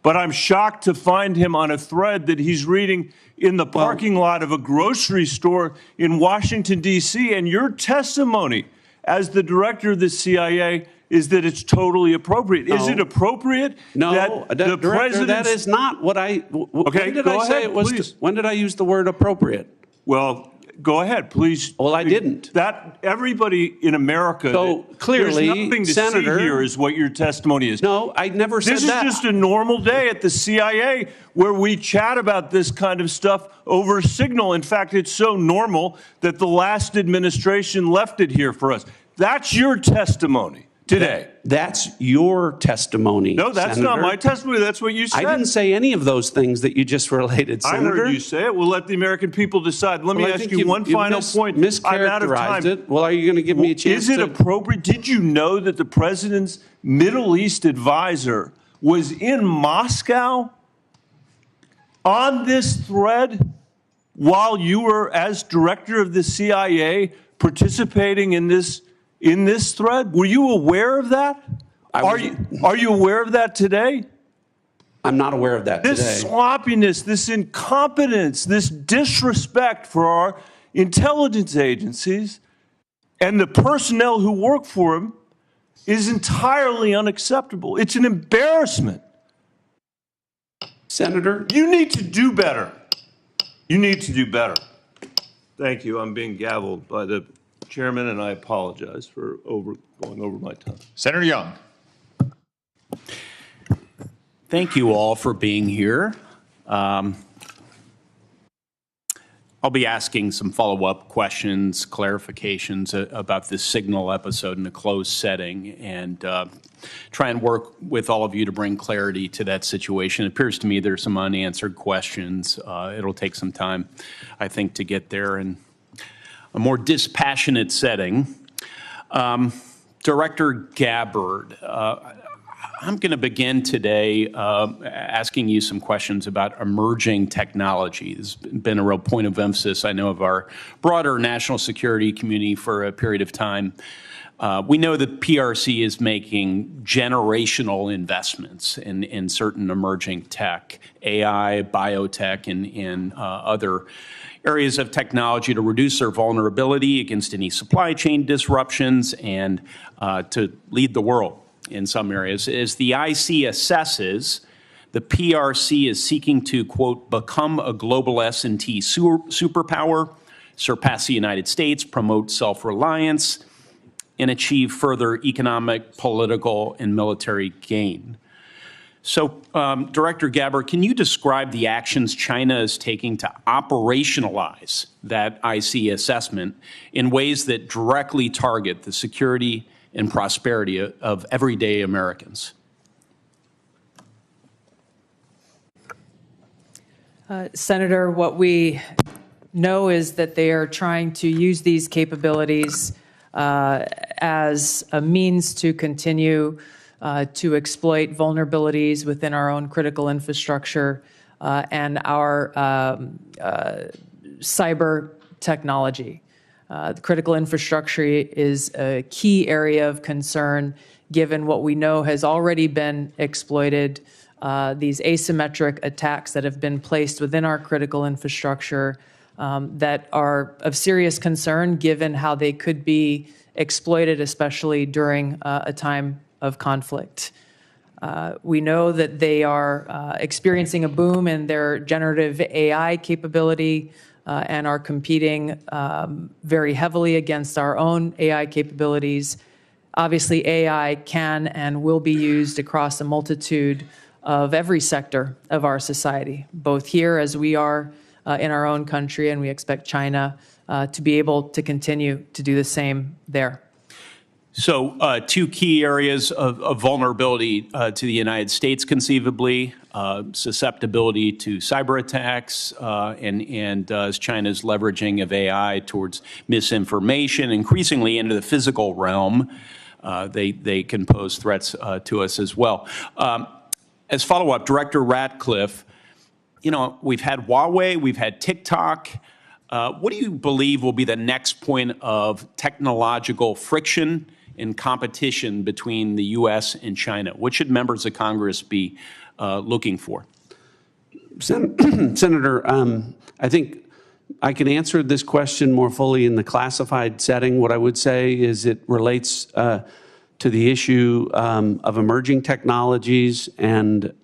but I'm shocked to find him on a thread that he's reading in the parking lot of a grocery store in Washington, D.C., and your testimony as the director of the CIA is that it's totally appropriate. No. Is it appropriate? No, that the Director, that is not what I. Okay, when did I say it was? Please. When did I use the word appropriate? Well, go ahead, please. Well, I didn't. That everybody in America. So clearly, there's nothing to Senator, see here is what your testimony is. No, I never said that. This is just a normal day at the CIA where we chat about this kind of stuff over signal. In fact, it's so normal that the last administration left it here for us. That's your testimony today. That's your testimony. No, that's Senator. not my testimony. That's what you said. I didn't say any of those things that you just related, Senator. I heard you say it. We'll let the American people decide. Let me ask you one final point. Mischaracterized I'm out of time. it. Well, are you going to give me a chance? Is it appropriate? Did you know that the president's Middle East advisor was in Moscow on this thread while you were, as director of the CIA, participating in this thread? Were you aware of that? Are you aware of that today? I'm not aware of that today. This sloppiness, this incompetence, this disrespect for our intelligence agencies and the personnel who work for them is entirely unacceptable. It's an embarrassment. Senator? You need to do better. You need to do better. Thank you. I'm being gavelled by the chairman, and I apologize for going over my time. Senator Young. Thank you all for being here. Our I'll be asking some follow-up questions, clarifications about this Signal episode in a closed setting, and try and work with all of you to bring clarity to that situation. It appears to me there's some unanswered questions. It'll take some time, I think, to get there in a more dispassionate setting. Director Gabbard, I'm going to begin today asking you some questions about emerging technology. This has been a real point of emphasis, I know, of our broader national security community for a period of time. We know that PRC is making generational investments in certain emerging tech, AI, biotech, and other areas of technology to reduce their vulnerability against any supply chain disruptions and to lead the world in some areas. As the IC assesses, the PRC is seeking to, quote, become a global S&T superpower, surpass the United States, promote self-reliance, and achieve further economic, political, and military gain. So, Director Gabbard, can you describe the actions China is taking to operationalize that IC assessment in ways that directly target the security and prosperity of everyday Americans? Senator, what we know is that they are trying to use these capabilities as a means to continue to exploit vulnerabilities within our own critical infrastructure and our cyber technology. The critical infrastructure is a key area of concern given what we know has already been exploited, these asymmetric attacks that have been placed within our critical infrastructure that are of serious concern given how they could be exploited, especially during a time of conflict. We know that they are experiencing a boom in their generative AI capability and are competing very heavily against our own AI capabilities. Obviously, AI can and will be used across a multitude of every sector of our society, both here as we are in our own country, and we expect China to be able to continue to do the same there. So two key areas of vulnerability to the United States, conceivably, susceptibility to cyber attacks, and as China's leveraging of AI towards misinformation, increasingly into the physical realm, they can pose threats to us as well. As follow-up, Director Ratcliffe, you know, we've had Huawei, we've had TikTok. What do you believe will be the next point of technological friction and competition between the U.S. and China? What should members of Congress be looking for? Senator, I think I can answer this question more fully in the classified setting. What I would say is it relates to the issue of emerging technologies and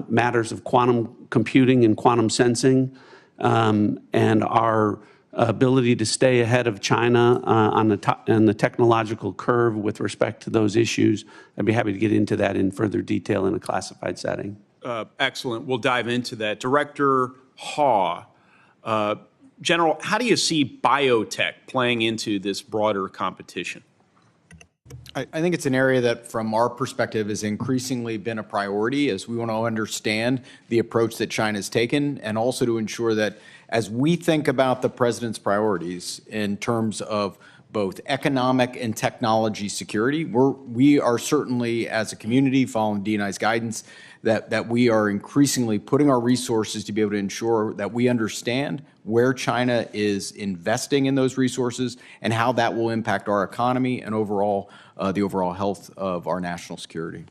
matters of quantum computing and quantum sensing, and our ability to stay ahead of China on the technological curve with respect to those issues. I'd be happy to get into that in further detail in a classified setting. Excellent. We'll dive into that. Director Haw, General, how do you see biotech playing into this broader competition? I think it's an area that, from our perspective, has increasingly been a priority as we want to understand the approach that China's taken, and also to ensure that as we think about the president's priorities in terms of both economic and technology security, we are certainly, as a community, following DNI's guidance, that we are increasingly putting our resources to be able to ensure that we understand where China is investing in those resources and how that will impact our economy and overall the overall health of our national security.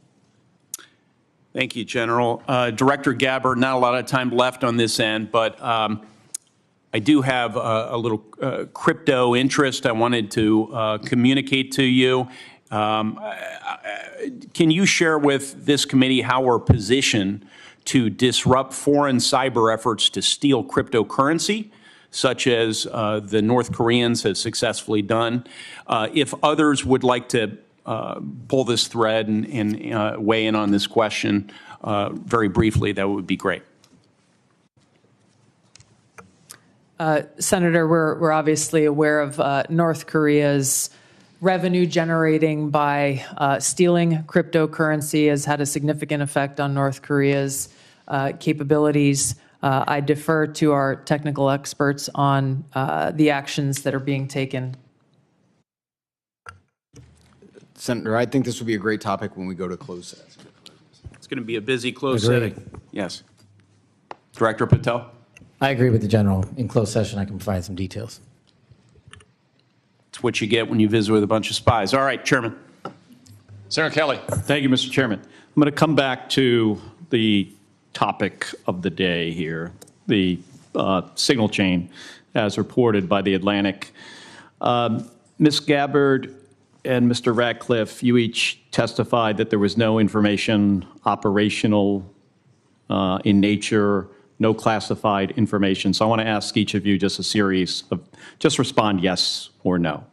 Thank you, General. Director Gabbard, not a lot of time left on this end, but I do have a little crypto interest I wanted to communicate to you. Can you share with this committee how we're positioned to disrupt foreign cyber efforts to steal cryptocurrency, such as the North Koreans have successfully done? If others would like to pull this thread and weigh in on this question very briefly, that would be great. Senator, we're obviously aware of North Korea's revenue generating by stealing cryptocurrency has had a significant effect on North Korea's capabilities. I defer to our technical experts on the actions that are being taken. Senator, I think this would be a great topic when we go to closed session. It's going to be a busy closed Agreed. setting. Yes. Director Patel? I agree with the general. In closed session, I can provide some details. It's what you get when you visit with a bunch of spies. All right, Chairman. Senator Kelly. Thank you, Mr. Chairman. I'm going to come back to the topic of the day here, the signal chain as reported by The Atlantic. Ms. Gabbard and Mr. Ratcliffe, you each testified that there was no information operational in nature, no classified information. So I want to ask each of you just a series of, just respond yes or no.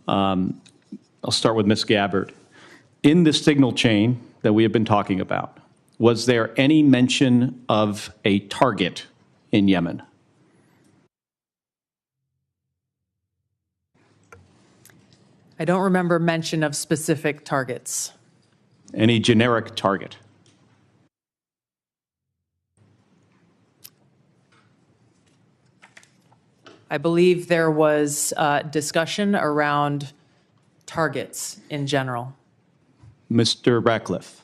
I'll start with Ms. Gabbard. In the signal chain that we have been talking about, was there any mention of a target in Yemen? I don't remember mention of specific targets. Any generic target? I believe there was discussion around targets in general. Mr. Ratcliffe?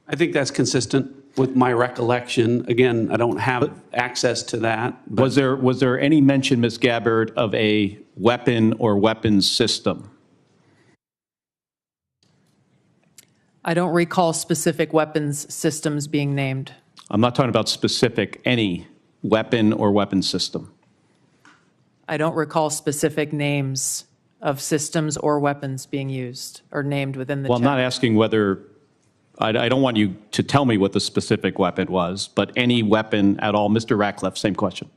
I think that's consistent with my recollection. Again, I don't have access to that. But Was there any mention, Ms. Gabbard, of a weapon or weapons system? I don't recall specific weapons systems being named. I'm not talking about specific, any weapon or weapon system. I don't recall specific names of systems or weapons being used or named within the Well, I'm chat. not asking whether, I don't want you to tell me what the specific weapon was, but any weapon at all. Mr. Ratcliffe, same question.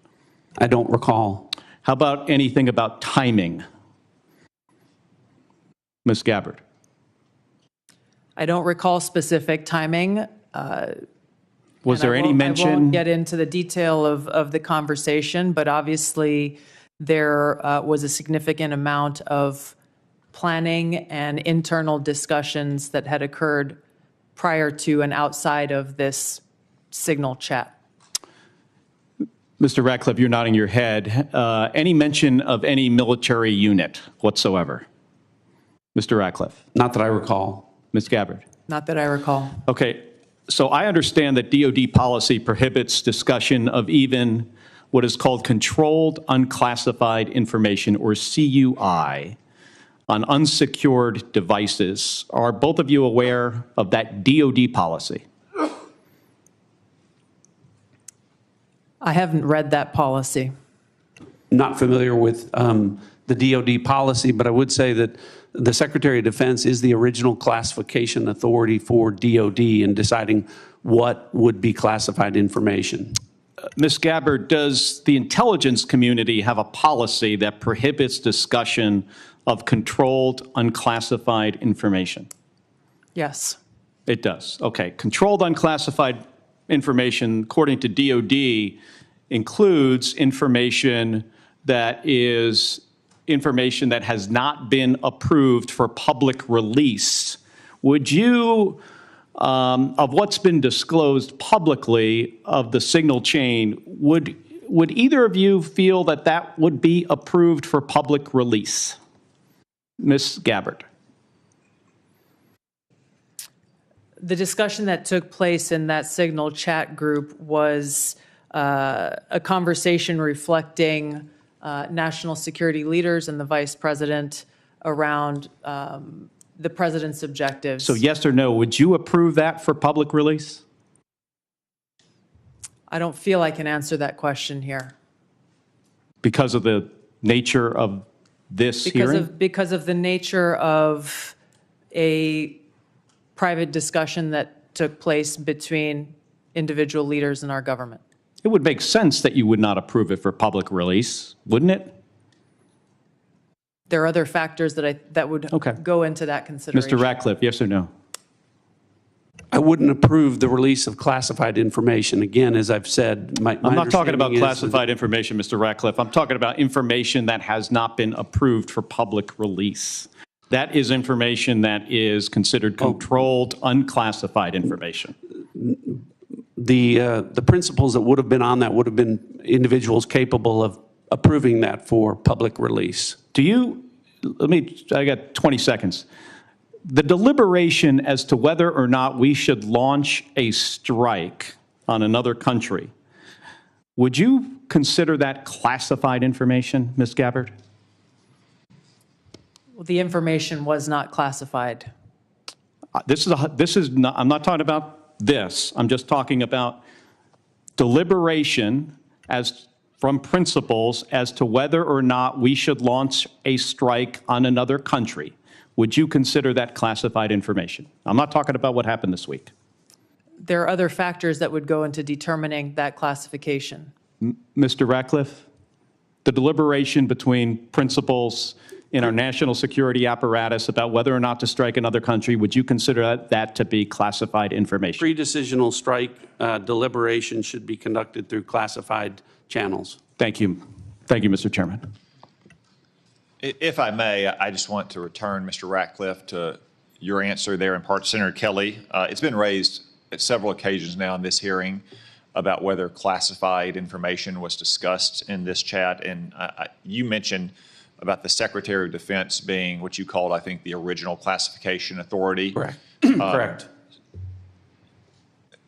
I don't recall. How about anything about timing? Ms. Gabbard? I don't recall specific timing. Was there any I mention? won't get into the detail of the conversation, but obviously there was a significant amount of planning and internal discussions that had occurred prior to and outside of this signal chat. Mr. Ratcliffe, you're nodding your head. Any mention of any military unit whatsoever? Mr. Ratcliffe? Not that I recall. Ms. Gabbard? Not that I recall. Okay, so I understand that DoD policy prohibits discussion of even what is called controlled unclassified information, or CUI, on unsecured devices. Are both of you aware of that DoD policy? I haven't read that policy. Not familiar with the DoD policy, but I would say that the Secretary of Defense is the original classification authority for DoD in deciding what would be classified information. Ms. Gabbard, does the intelligence community have a policy that prohibits discussion of controlled unclassified information? Yes. It does. Okay. Controlled unclassified information, according to DoD, includes information that is information that has not been approved for public release. Would you, of what's been disclosed publicly of the signal chain, would either of you feel that that would be approved for public release? Ms. Gabbard. The discussion that took place in that signal chat group was a conversation reflecting national security leaders and the vice president around the president's objectives. So yes or no, would you approve that for public release? I don't feel I can answer that question here. Because of the nature of this hearing? Because of the nature of a private discussion that took place between individual leaders in our government. It would make sense that you would not approve it for public release, wouldn't it? There are other factors that would Okay. go into that consideration. Mr. Ratcliffe, yes or no? I wouldn't approve the release of classified information. Again, as I've said, my I'm not talking about understanding is classified information, Mr. Ratcliffe. I'm talking about information that has not been approved for public release. That is information that is considered controlled, unclassified information. the principals that would have been on that would have been individuals capable of approving that for public release. I got 20 seconds. The deliberation as to whether or not we should launch a strike on another country, would you consider that classified information, Ms. Gabbard? Well, the information was not classified. I'm not talking about this. I'm just talking about deliberation from principals as to whether or not we should launch a strike on another country. Would you consider that classified information? I'm not talking about what happened this week. There are other factors that would go into determining that classification. Mr. Ratcliffe, the deliberation between principals in our national security apparatus about whether or not to strike another country, would you consider that to be classified information? Pre-decisional strike deliberation should be conducted through classified channels. Thank you. Thank you, Mr. Chairman. If I may, I just want to return, Mr. Ratcliffe, to your answer there in part to Senator Kelly. It's been raised at several occasions now in this hearing about whether classified information was discussed in this chat. And you mentioned about the Secretary of Defense being what you called, I think, the original classification authority. Correct. Correct.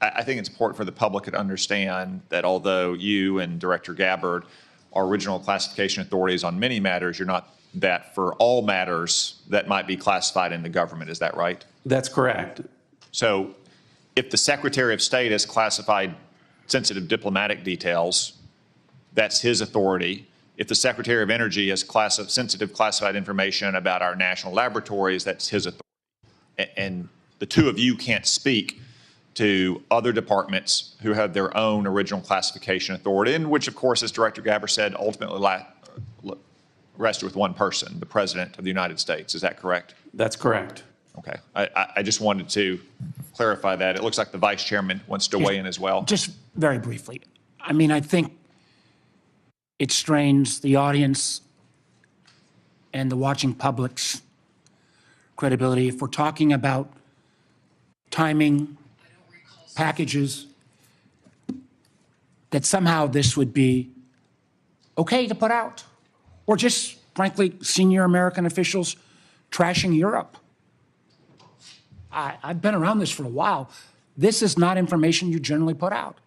I think it's important for the public to understand that although you and Director Gabbard are original classification authorities on many matters, you're not that for all matters that might be classified in the government. Is that right? That's correct. So if the Secretary of State has classified sensitive diplomatic details, that's his authority. If the Secretary of Energy has sensitive classified information about our national laboratories, that's his authority. And the two of you can't speak to other departments who have their own original classification authority, and which, of course, as Director Gabbard said, ultimately rested with one person, the President of the United States. Is that correct? That's correct. Okay. I just wanted to clarify that. It looks like the Vice Chairman wants to weigh in as well. Just very briefly. I mean, I think it strains the audience and the watching public's credibility if we're talking about timing, packages, that somehow this would be okay to put out, or just, frankly, senior American officials trashing Europe. I've been around this for a while. This is not information you generally put out.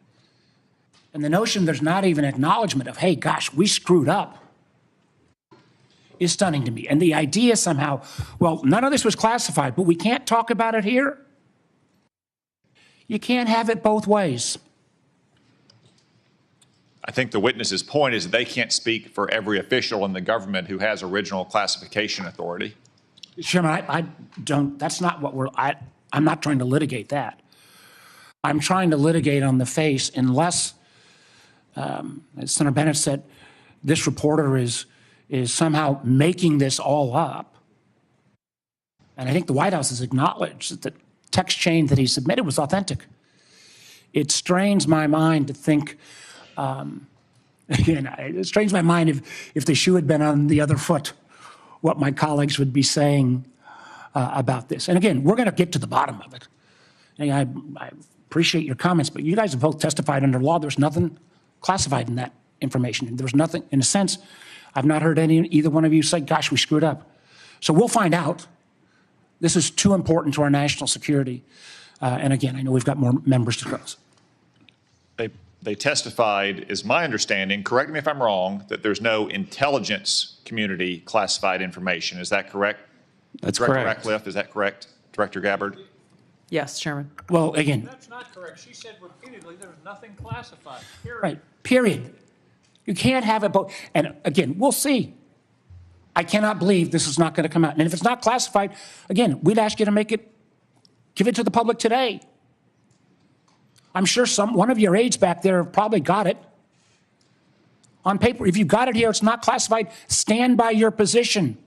And the notion there's not even acknowledgement of, hey, gosh, we screwed up, is stunning to me. And the idea somehow, well, none of this was classified, but we can't talk about it here. You can't have it both ways. I think the witness's point is that they can't speak for every official in the government who has original classification authority. Chairman, I don't, that's not what I'm not trying to litigate that. I'm trying to litigate on the face unless, as Senator Bennett said, this reporter is somehow making this all up. And I think the White House has acknowledged that the text chain that he submitted was authentic. It strains my mind to think, again, it strains my mind if the shoe had been on the other foot, what my colleagues would be saying about this. And again, we're going to get to the bottom of it. And I appreciate your comments, but you guys have both testified under law. There's nothing classified in that information. There was nothing, in a sense, I've not heard either one of you say, gosh, we screwed up. So we'll find out. This is too important to our national security. And again, I know we've got more members to close. They testified, is my understanding, correct me if I'm wrong, that there's no intelligence community classified information. Is that correct? That's Director correct. Ratcliffe, is that correct? Director Gabbard? Yes, Chairman. Well, again. That's not correct. She said repeatedly there was nothing classified, period. Right, period. You can't have it both. And again, we'll see. I cannot believe this is not going to come out. And if it's not classified, again, we'd ask you to give it to the public today. I'm sure one of your aides back there have probably got it on paper. If you've got it here, it's not classified, stand by your position.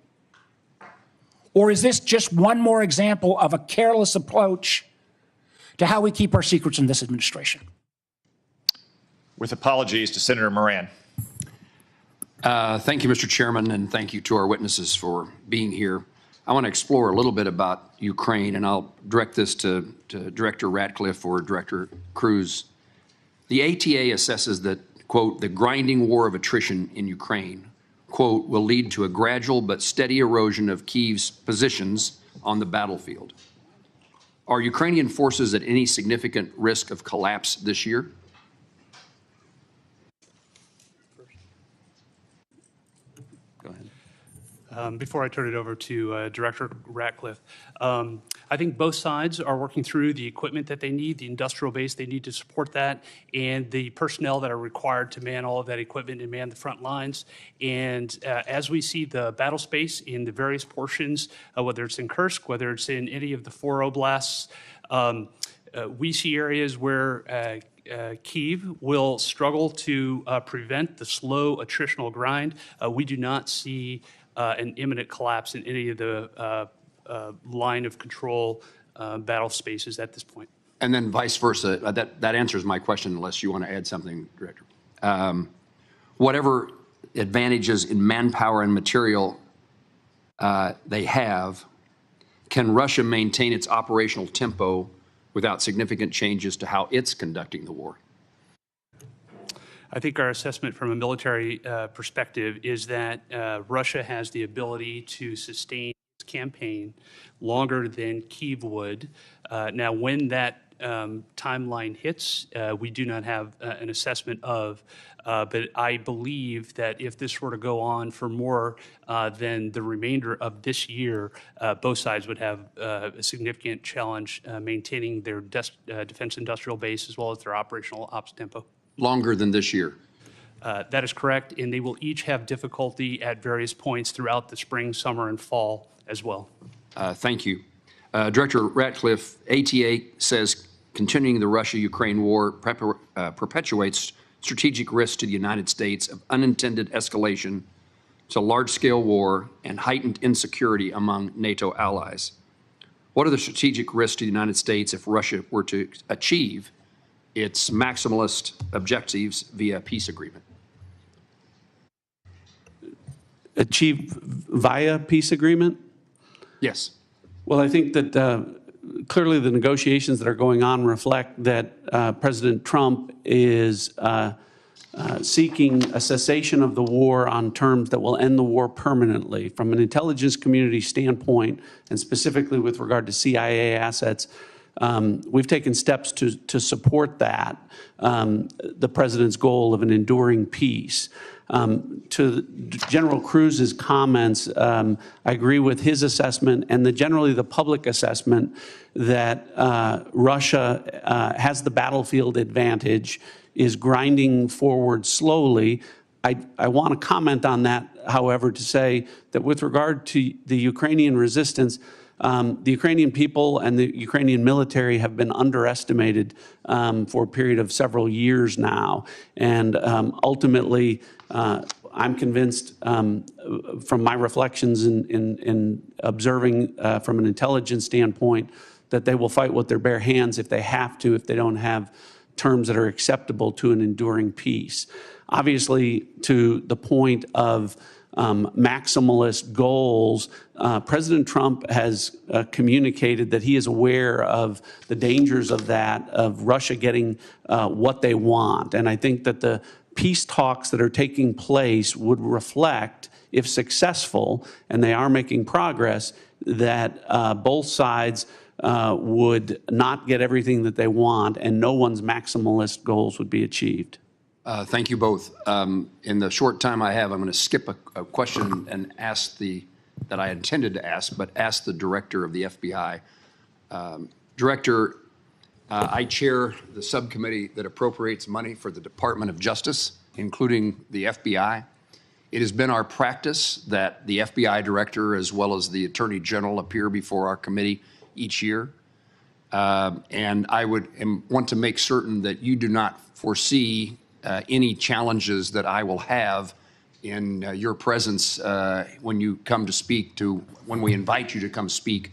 Or is this just one more example of a careless approach to how we keep our secrets in this administration. With apologies to Senator Moran. Thank you, Mr. Chairman, and thank you to our witnesses for being here. I want to explore a little bit about Ukraine, and I'll direct this to Director Ratcliffe or Director Cruz. The ATA assesses that, quote, the grinding war of attrition in Ukraine, quote, will lead to a gradual but steady erosion of Kyiv's positions on the battlefield. Are Ukrainian forces at any significant risk of collapse this year? Before I turn it over to Director Ratcliffe, I think both sides are working through the equipment that they need, the industrial base they need to support that, and the personnel that are required to man all of that equipment and man the front lines. And as we see the battle space in the various portions, whether it's in Kursk, whether it's in any of the 4 oblasts, we see areas where Kyiv will struggle to prevent the slow attritional grind. We do not see an imminent collapse in any of the line of control battle spaces at this point. And then vice versa. That answers my question, unless you want to add something, Director. Whatever advantages in manpower and material they have, can Russia maintain its operational tempo without significant changes to how it's conducting the war? I think our assessment from a military perspective is that Russia has the ability to sustain its campaign longer than Kyiv would. Now, when that timeline hits, we do not have an assessment of, but I believe that if this were to go on for more than the remainder of this year, both sides would have a significant challenge maintaining their defense industrial base as well as their operational ops tempo. Longer than this year? That is correct, and they will each have difficulty at various points throughout the spring, summer, and fall as well. Thank you. Director Ratcliffe, ATA says continuing the Russia-Ukraine war perpetuates strategic risk to the United States of unintended escalation to large-scale war and heightened insecurity among NATO allies. What are the strategic risks to the United States if Russia were to achieve its maximalist objectives via peace agreement? Achieve via peace agreement? Yes. Well, I think that clearly the negotiations that are going on reflect that President Trump is seeking a cessation of the war on terms that will end the war permanently. From an intelligence community standpoint, and specifically with regard to CIA assets, we've taken steps to support that, the president's goal of an enduring peace. To General Cruz's comments, I agree with his assessment and generally the public assessment that Russia has the battlefield advantage, is grinding forward slowly. I want to comment on that, however, to say that with regard to the Ukrainian resistance, the Ukrainian people and the Ukrainian military have been underestimated for a period of several years now. And ultimately, I'm convinced from my reflections in observing from an intelligence standpoint that they will fight with their bare hands if they have to, if they don't have terms that are acceptable to an enduring peace. Obviously, to the point of maximalist goals, President Trump has communicated that he is aware of the dangers of that, of Russia getting what they want. And I think that the peace talks that are taking place would reflect, if successful, and they are making progress, that both sides would not get everything that they want and no one's maximalist goals would be achieved. Thank you both. In the short time I have, I'm going to skip a question and ask that I intended to ask, but ask the director of the FBI. Director, I chair the subcommittee that appropriates money for the Department of Justice, including the FBI. It has been our practice that the FBI director, as well as the Attorney General, appear before our committee each year. And I want to make certain that you do not foresee any challenges that I will have in your presence when you come to speak when we invite you to come speak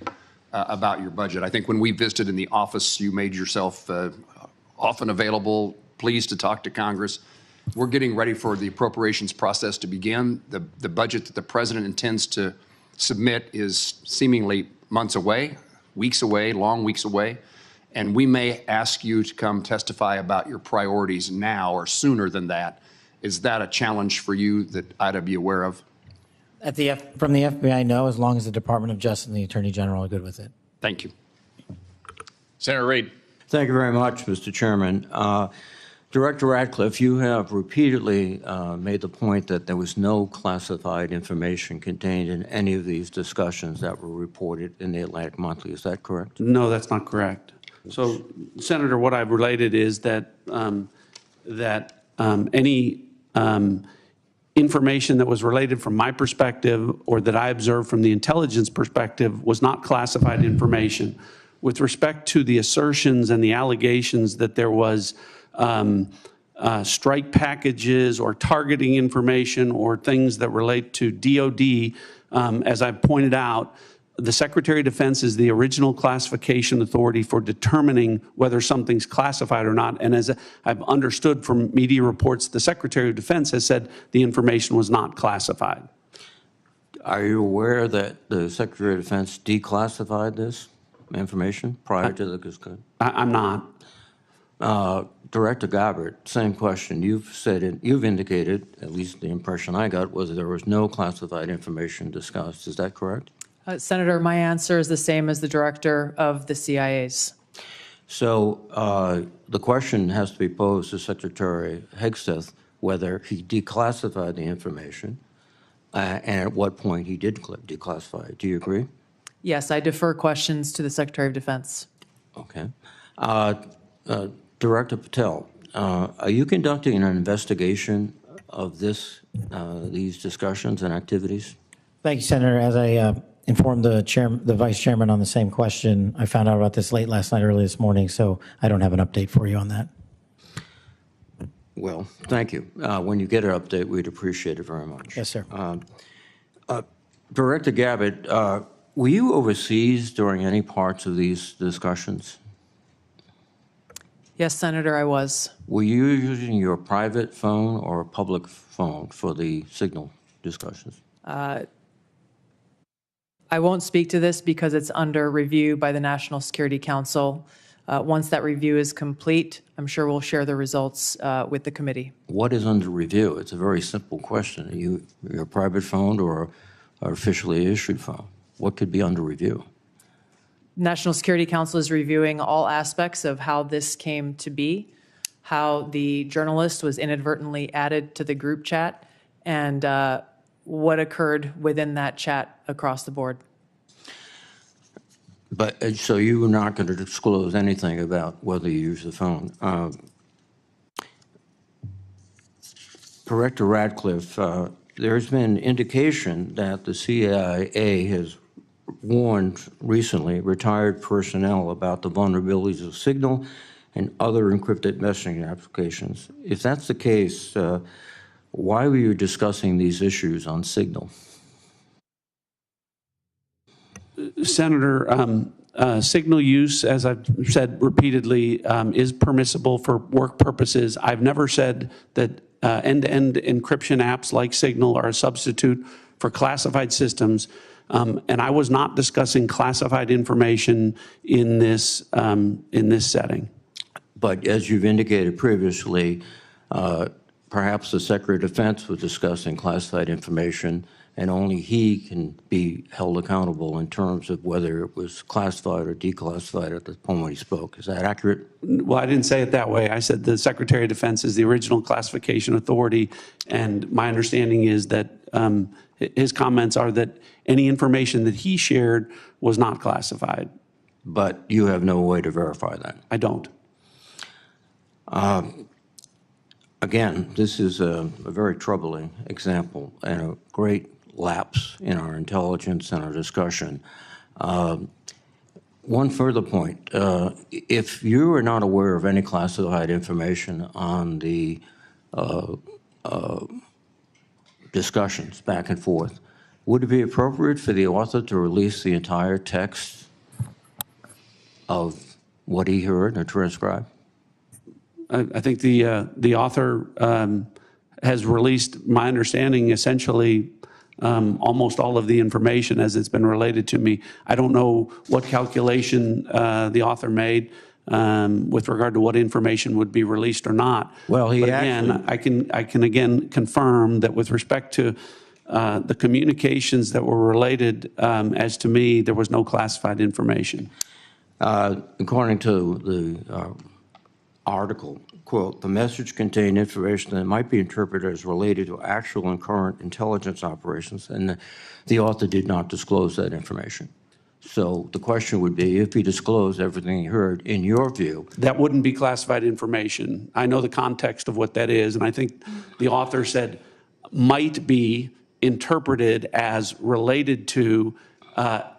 about your budget. I think when we visited in the office, you made yourself often available, pleased to talk to Congress. We're getting ready for the appropriations process to begin. The budget that the president intends to submit is seemingly months away, weeks away, long weeks away. And we may ask you to come testify about your priorities now or sooner than that. Is that a challenge for you that I ought to be aware of? From the FBI, no, as long as the Department of Justice and the Attorney General are good with it. Thank you. Senator Reid. Thank you very much, Mr. Chairman. Director Ratcliffe, you have repeatedly made the point that there was no classified information contained in any of these discussions that were reported in the Atlantic Monthly. Is that correct? No, that's not correct. So, Senator, what I've related is that any information that was related from my perspective or that I observed from the intelligence perspective was not classified information. With respect to the assertions and the allegations that there was strike packages or targeting information or things that relate to DOD, as I've pointed out, the Secretary of Defense is the original classification authority for determining whether something's classified or not. And as I've understood from media reports, the Secretary of Defense has said the information was not classified. Are you aware that the Secretary of Defense declassified this information prior to the discussion? I'm not. Director Gabbard, same question. You've indicated, at least the impression I got, was that there was no classified information discussed. Is that correct? Senator, my answer is the same as the director of the CIA's. So the question has to be posed to Secretary Hegseth whether he declassified the information and at what point he did declassify it. Do you agree? Yes, I defer questions to the Secretary of Defense. Okay. Director Patel, are you conducting an investigation of these discussions and activities? Thank you, Senator. As I informed the vice chairman on the same question, I found out about this late last night, early this morning, so I don't have an update for you on that. Well, thank you. When you get an update, we'd appreciate it very much. Yes, sir. Director Gabbard, were you overseas during any parts of these discussions? Yes, Senator, I was. Were you using your private phone or a public phone for the signal discussions? I won't speak to this because it's under review by the National Security Council. Once that review is complete, I'm sure we'll share the results with the committee. What is under review? It's a very simple question. Are you your private phone or an officially issued phone? What could be under review? National Security Council is reviewing all aspects of how this came to be, how the journalist was inadvertently added to the group chat, and what occurred within that chat across the board. But so you were not going to disclose anything about whether you use the phone. Director Ratcliffe, there's been indication that the CIA has warned recently retired personnel about the vulnerabilities of Signal and other encrypted messaging applications. If that's the case, why were you discussing these issues on Signal? Senator, Signal use, as I've said repeatedly, is permissible for work purposes. I've never said that end-to-end encryption apps like Signal are a substitute for classified systems. And I was not discussing classified information in this setting. But as you've indicated previously, perhaps the Secretary of Defense was discussing classified information, and only he can be held accountable in terms of whether it was classified or declassified at the point when he spoke. Is that accurate? Well, I didn't say it that way. I said the Secretary of Defense is the original classification authority, and my understanding is that his comments are that any information that he shared was not classified. But you have no way to verify that? I don't. Again, this is a very troubling example and a great lapse in our intelligence and our discussion. One further point, if you are not aware of any classified information on the discussions back and forth, would it be appropriate for the author to release the entire text of what he heard or transcribed? I think the author has released, my understanding, essentially almost all of the information as it's been related to me. I don't know what calculation the author made with regard to what information would be released or not. Well, he but again, I can again confirm that with respect to the communications that were related, as to me, there was no classified information. According to the article, quote, the message contained information that might be interpreted as related to actual and current intelligence operations, and the author did not disclose that information. So the question would be, if he disclosed everything he heard, in your view. That wouldn't be classified information. I know the context of what that is, and I think the author said might be interpreted as related to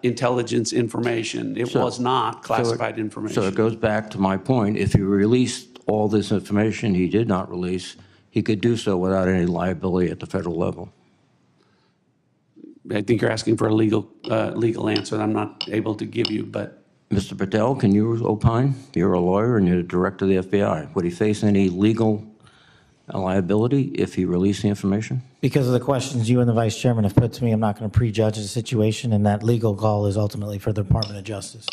intelligence information. It was not classified information. So it goes back to my point. If he released all this information he did not release, he could do so without any liability at the federal level. I think you're asking for a legal answer that I'm not able to give you, but. Mr. Patel, can you opine? You're a lawyer and you're the director of the FBI. Would he face any legal liability if he released the information? Because of the questions you and the vice chairman have put to me, I'm not going to prejudge the situation, and that legal call is ultimately for the Department of Justice.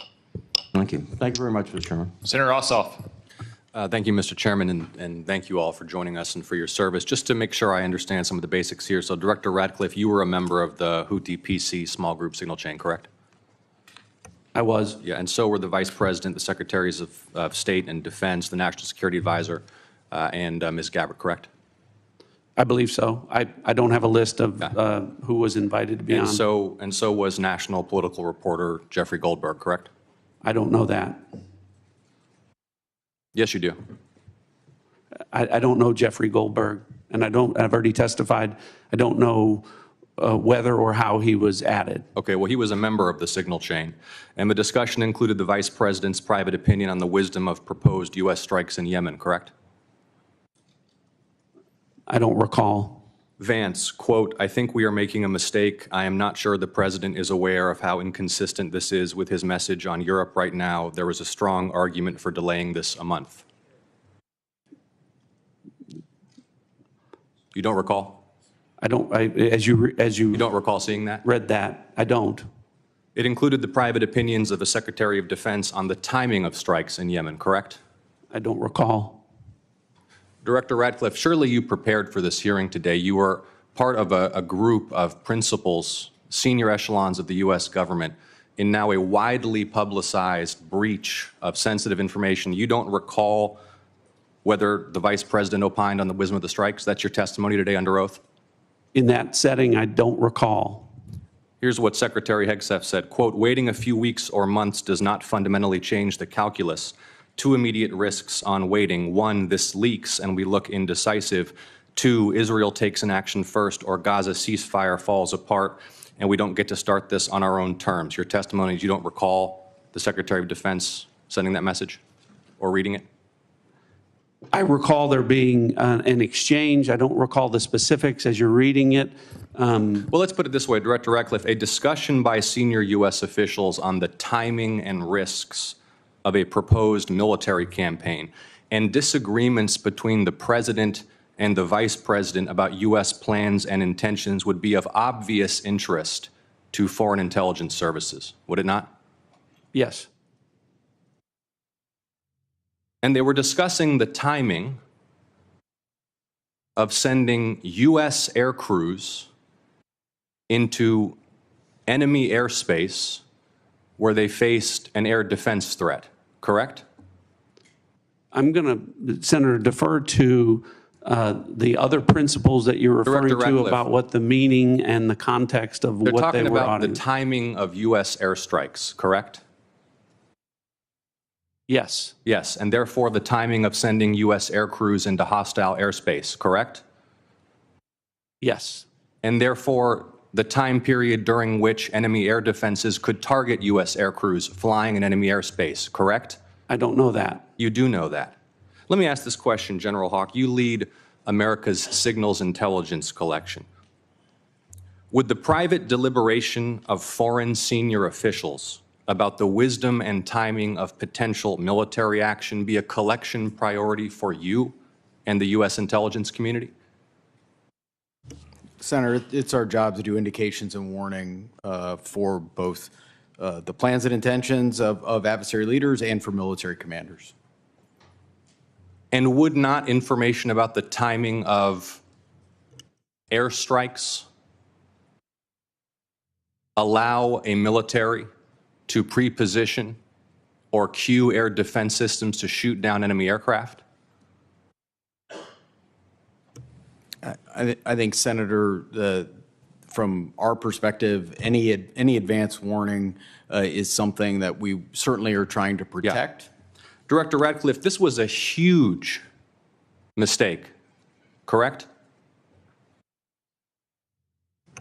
Thank you. Thank you very much, Mr. Chairman. Senator Ossoff. Thank you, Mr. Chairman, and thank you all for joining us and for your service. Just to make sure I understand some of the basics here, so Director Ratcliffe, you were a member of the Houthi PC small group signal chain, correct? I was. Yeah, and so were the Vice President, the Secretaries of State and Defense, the National Security Advisor, and Ms. Gabbard, correct? I believe so. I don't have a list of who was invited to be on. And so was National Political Reporter Jeffrey Goldberg, correct? I don't know that. Yes, you do. I don't know Jeffrey Goldberg, and I've already testified. I don't know whether or how he was added. Okay, well, he was a member of the signal chain, and the discussion included the Vice President's private opinion on the wisdom of proposed U.S. strikes in Yemen, correct? I don't recall. Vance, quote, I think we are making a mistake. I am not sure the President is aware of how inconsistent this is with his message on Europe right now. There was a strong argument for delaying this a month. You don't recall? I don't, as you don't recall seeing that? Read that. I don't. It included the private opinions of the Secretary of Defense on the timing of strikes in Yemen, correct? I don't recall. Director Ratcliffe, surely you prepared for this hearing today. You were part of a group of principals, senior echelons of the U.S. government, in now a widely publicized breach of sensitive information. You don't recall whether the Vice President opined on the wisdom of the strikes? That's your testimony today under oath? In that setting, I don't recall. Here's what Secretary Hegseth said, quote, waiting a few weeks or months does not fundamentally change the calculus. Two immediate risks on waiting. One, this leaks and we look indecisive. Two, Israel takes an action first or Gaza ceasefire falls apart and we don't get to start this on our own terms. Your testimony is you don't recall the Secretary of Defense sending that message or reading it? I recall there being an exchange. I don't recall the specifics as you're reading it. Well, let's put it this way, Director Ratcliffe, a discussion by senior U.S. officials on the timing and risks of a proposed military campaign and disagreements between the President and the Vice President about U.S. plans and intentions would be of obvious interest to foreign intelligence services, would it not? Yes. And they were discussing the timing of sending U.S. air crews into enemy airspace where they faced an air defense threat, correct? I'm going to, Senator, defer to the other principles that you're referring to about what the meaning and the context of what they were They're talking about auditing. the timing of U.S. airstrikes, correct? Yes. Yes, and therefore the timing of sending U.S. air crews into hostile airspace, correct? Yes. And therefore the time period during which enemy air defenses could target U.S. air crews flying in enemy airspace, correct? I don't know that. You do know that. Let me ask this question, General Hawk. You lead America's signals intelligence collection. Would the private deliberation of foreign senior officials about the wisdom and timing of potential military action be a collection priority for you and the U.S. intelligence community? Senator, it's our job to do indications and warning for both the plans and intentions of adversary leaders and for military commanders. And would not information about the timing of airstrikes allow a military to pre-position or cue air defense systems to shoot down enemy aircraft? I think, Senator, from our perspective, any advance warning is something that we certainly are trying to protect. Yeah. Director Ratcliffe, this was a huge mistake, correct?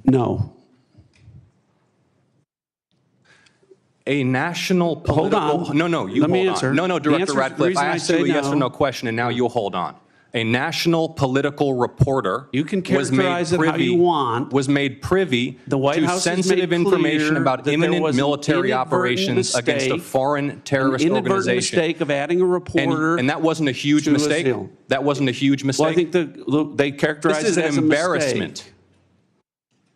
No. A national political... Hold on. No, you Let me hold answer. on. No, Director The Ratcliffe, reason I I asked you say a yes or no- no question, and now you'll hold on. A national political reporter You can characterize it how you want. was made privy The White to House has made sensitive information clear about that there imminent was an military inadvertent operations against a mistake, foreign terrorist an inadvertent organization. mistake of adding a reporter. And that wasn't a huge to a mistake? seal. That wasn't a huge mistake? Well, I think they characterize This is it an as a embarrassment. mistake.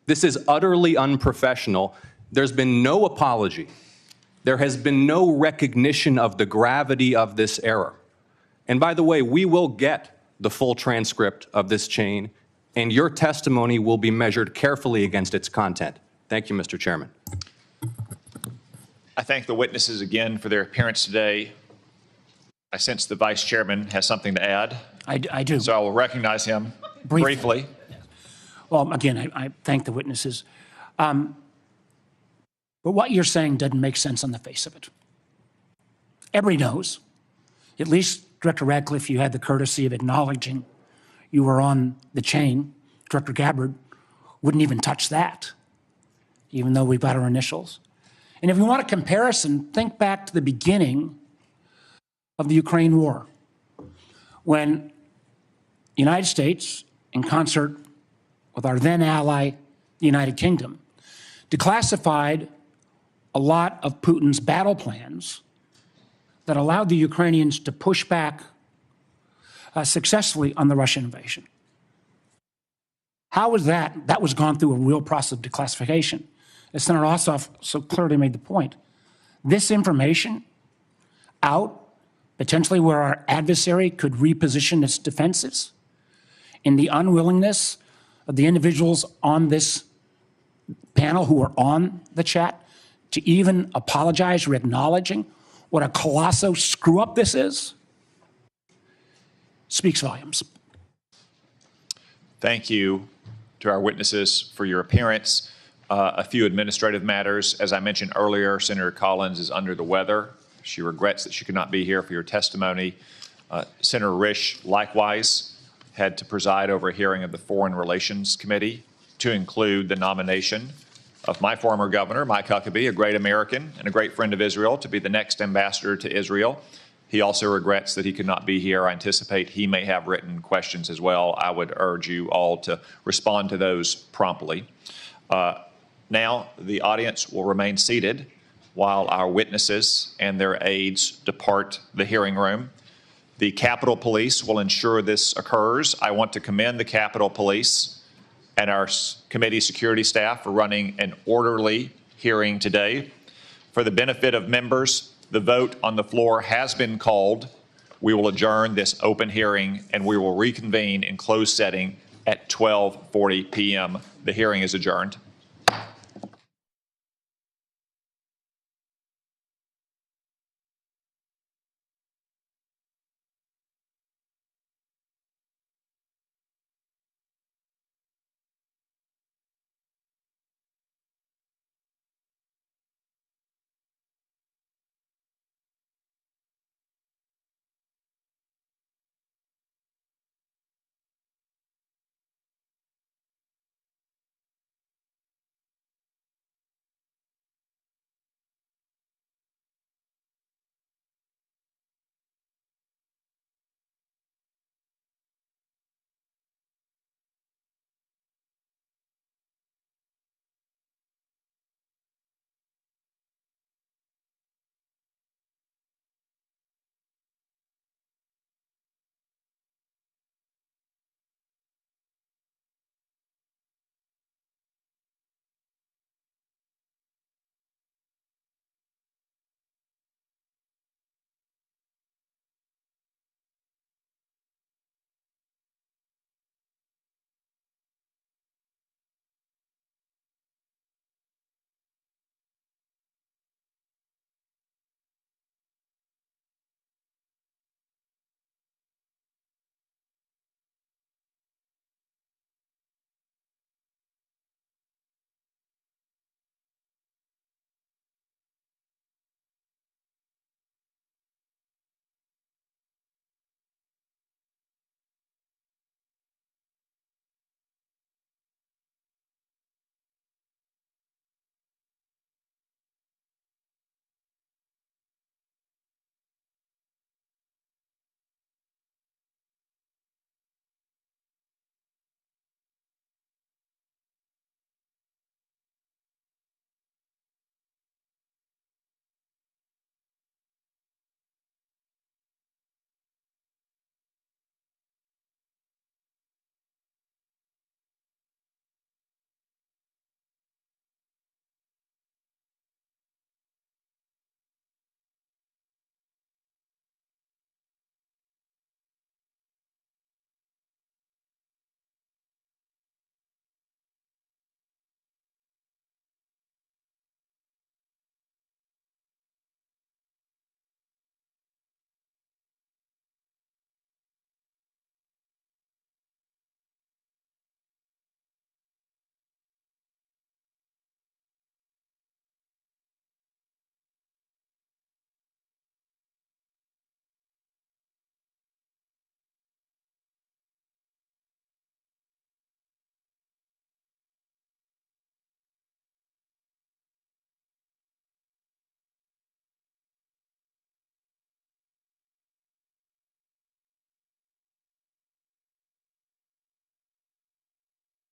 This is utterly unprofessional. There's been no apology. There has been no recognition of the gravity of this error. And by the way, we will get the full transcript of this chain, and your testimony will be measured carefully against its content. Thank you, Mr. Chairman. I thank the witnesses again for their appearance today. I sense the Vice Chairman has something to add. I do. So I will recognize him briefly. Well, again, I thank the witnesses. But what you're saying doesn't make sense on the face of it. Everybody knows, at least Director Ratcliffe, you had the courtesy of acknowledging you were on the chain. Director Gabbard wouldn't even touch that, even though we've got our initials. And if you want a comparison, think back to the beginning of the Ukraine war, when the United States, in concert with our then ally, the United Kingdom, declassified a lot of Putin's battle plans that allowed the Ukrainians to push back successfully on the Russian invasion. How was that? That was gone through a real process of declassification. As Senator Ossoff so clearly made the point, this information out, potentially where our adversary could reposition its defenses, in the unwillingness of the individuals on this panel who are on the chat to even apologize for acknowledging what a colossal screw up this is, speaks volumes. Thank you to our witnesses for your appearance. A few administrative matters. As I mentioned earlier, Senator Collins is under the weather. She regrets that she could not be here for your testimony. Senator Risch likewise had to preside over a hearing of the Foreign Relations Committee to include the nomination of my former governor, Mike Huckabee, a great American and a great friend of Israel, to be the next ambassador to Israel. He also regrets that he could not be here. I anticipate he may have written questions as well. I would urge you all to respond to those promptly. Now, the audience will remain seated while our witnesses and their aides depart the hearing room. The Capitol Police will ensure this occurs. I want to commend the Capitol Police and our committee security staff for running an orderly hearing today. For the benefit of members, the vote on the floor has been called. We will adjourn this open hearing and we will reconvene in closed setting at 12:40 p.m. The hearing is adjourned.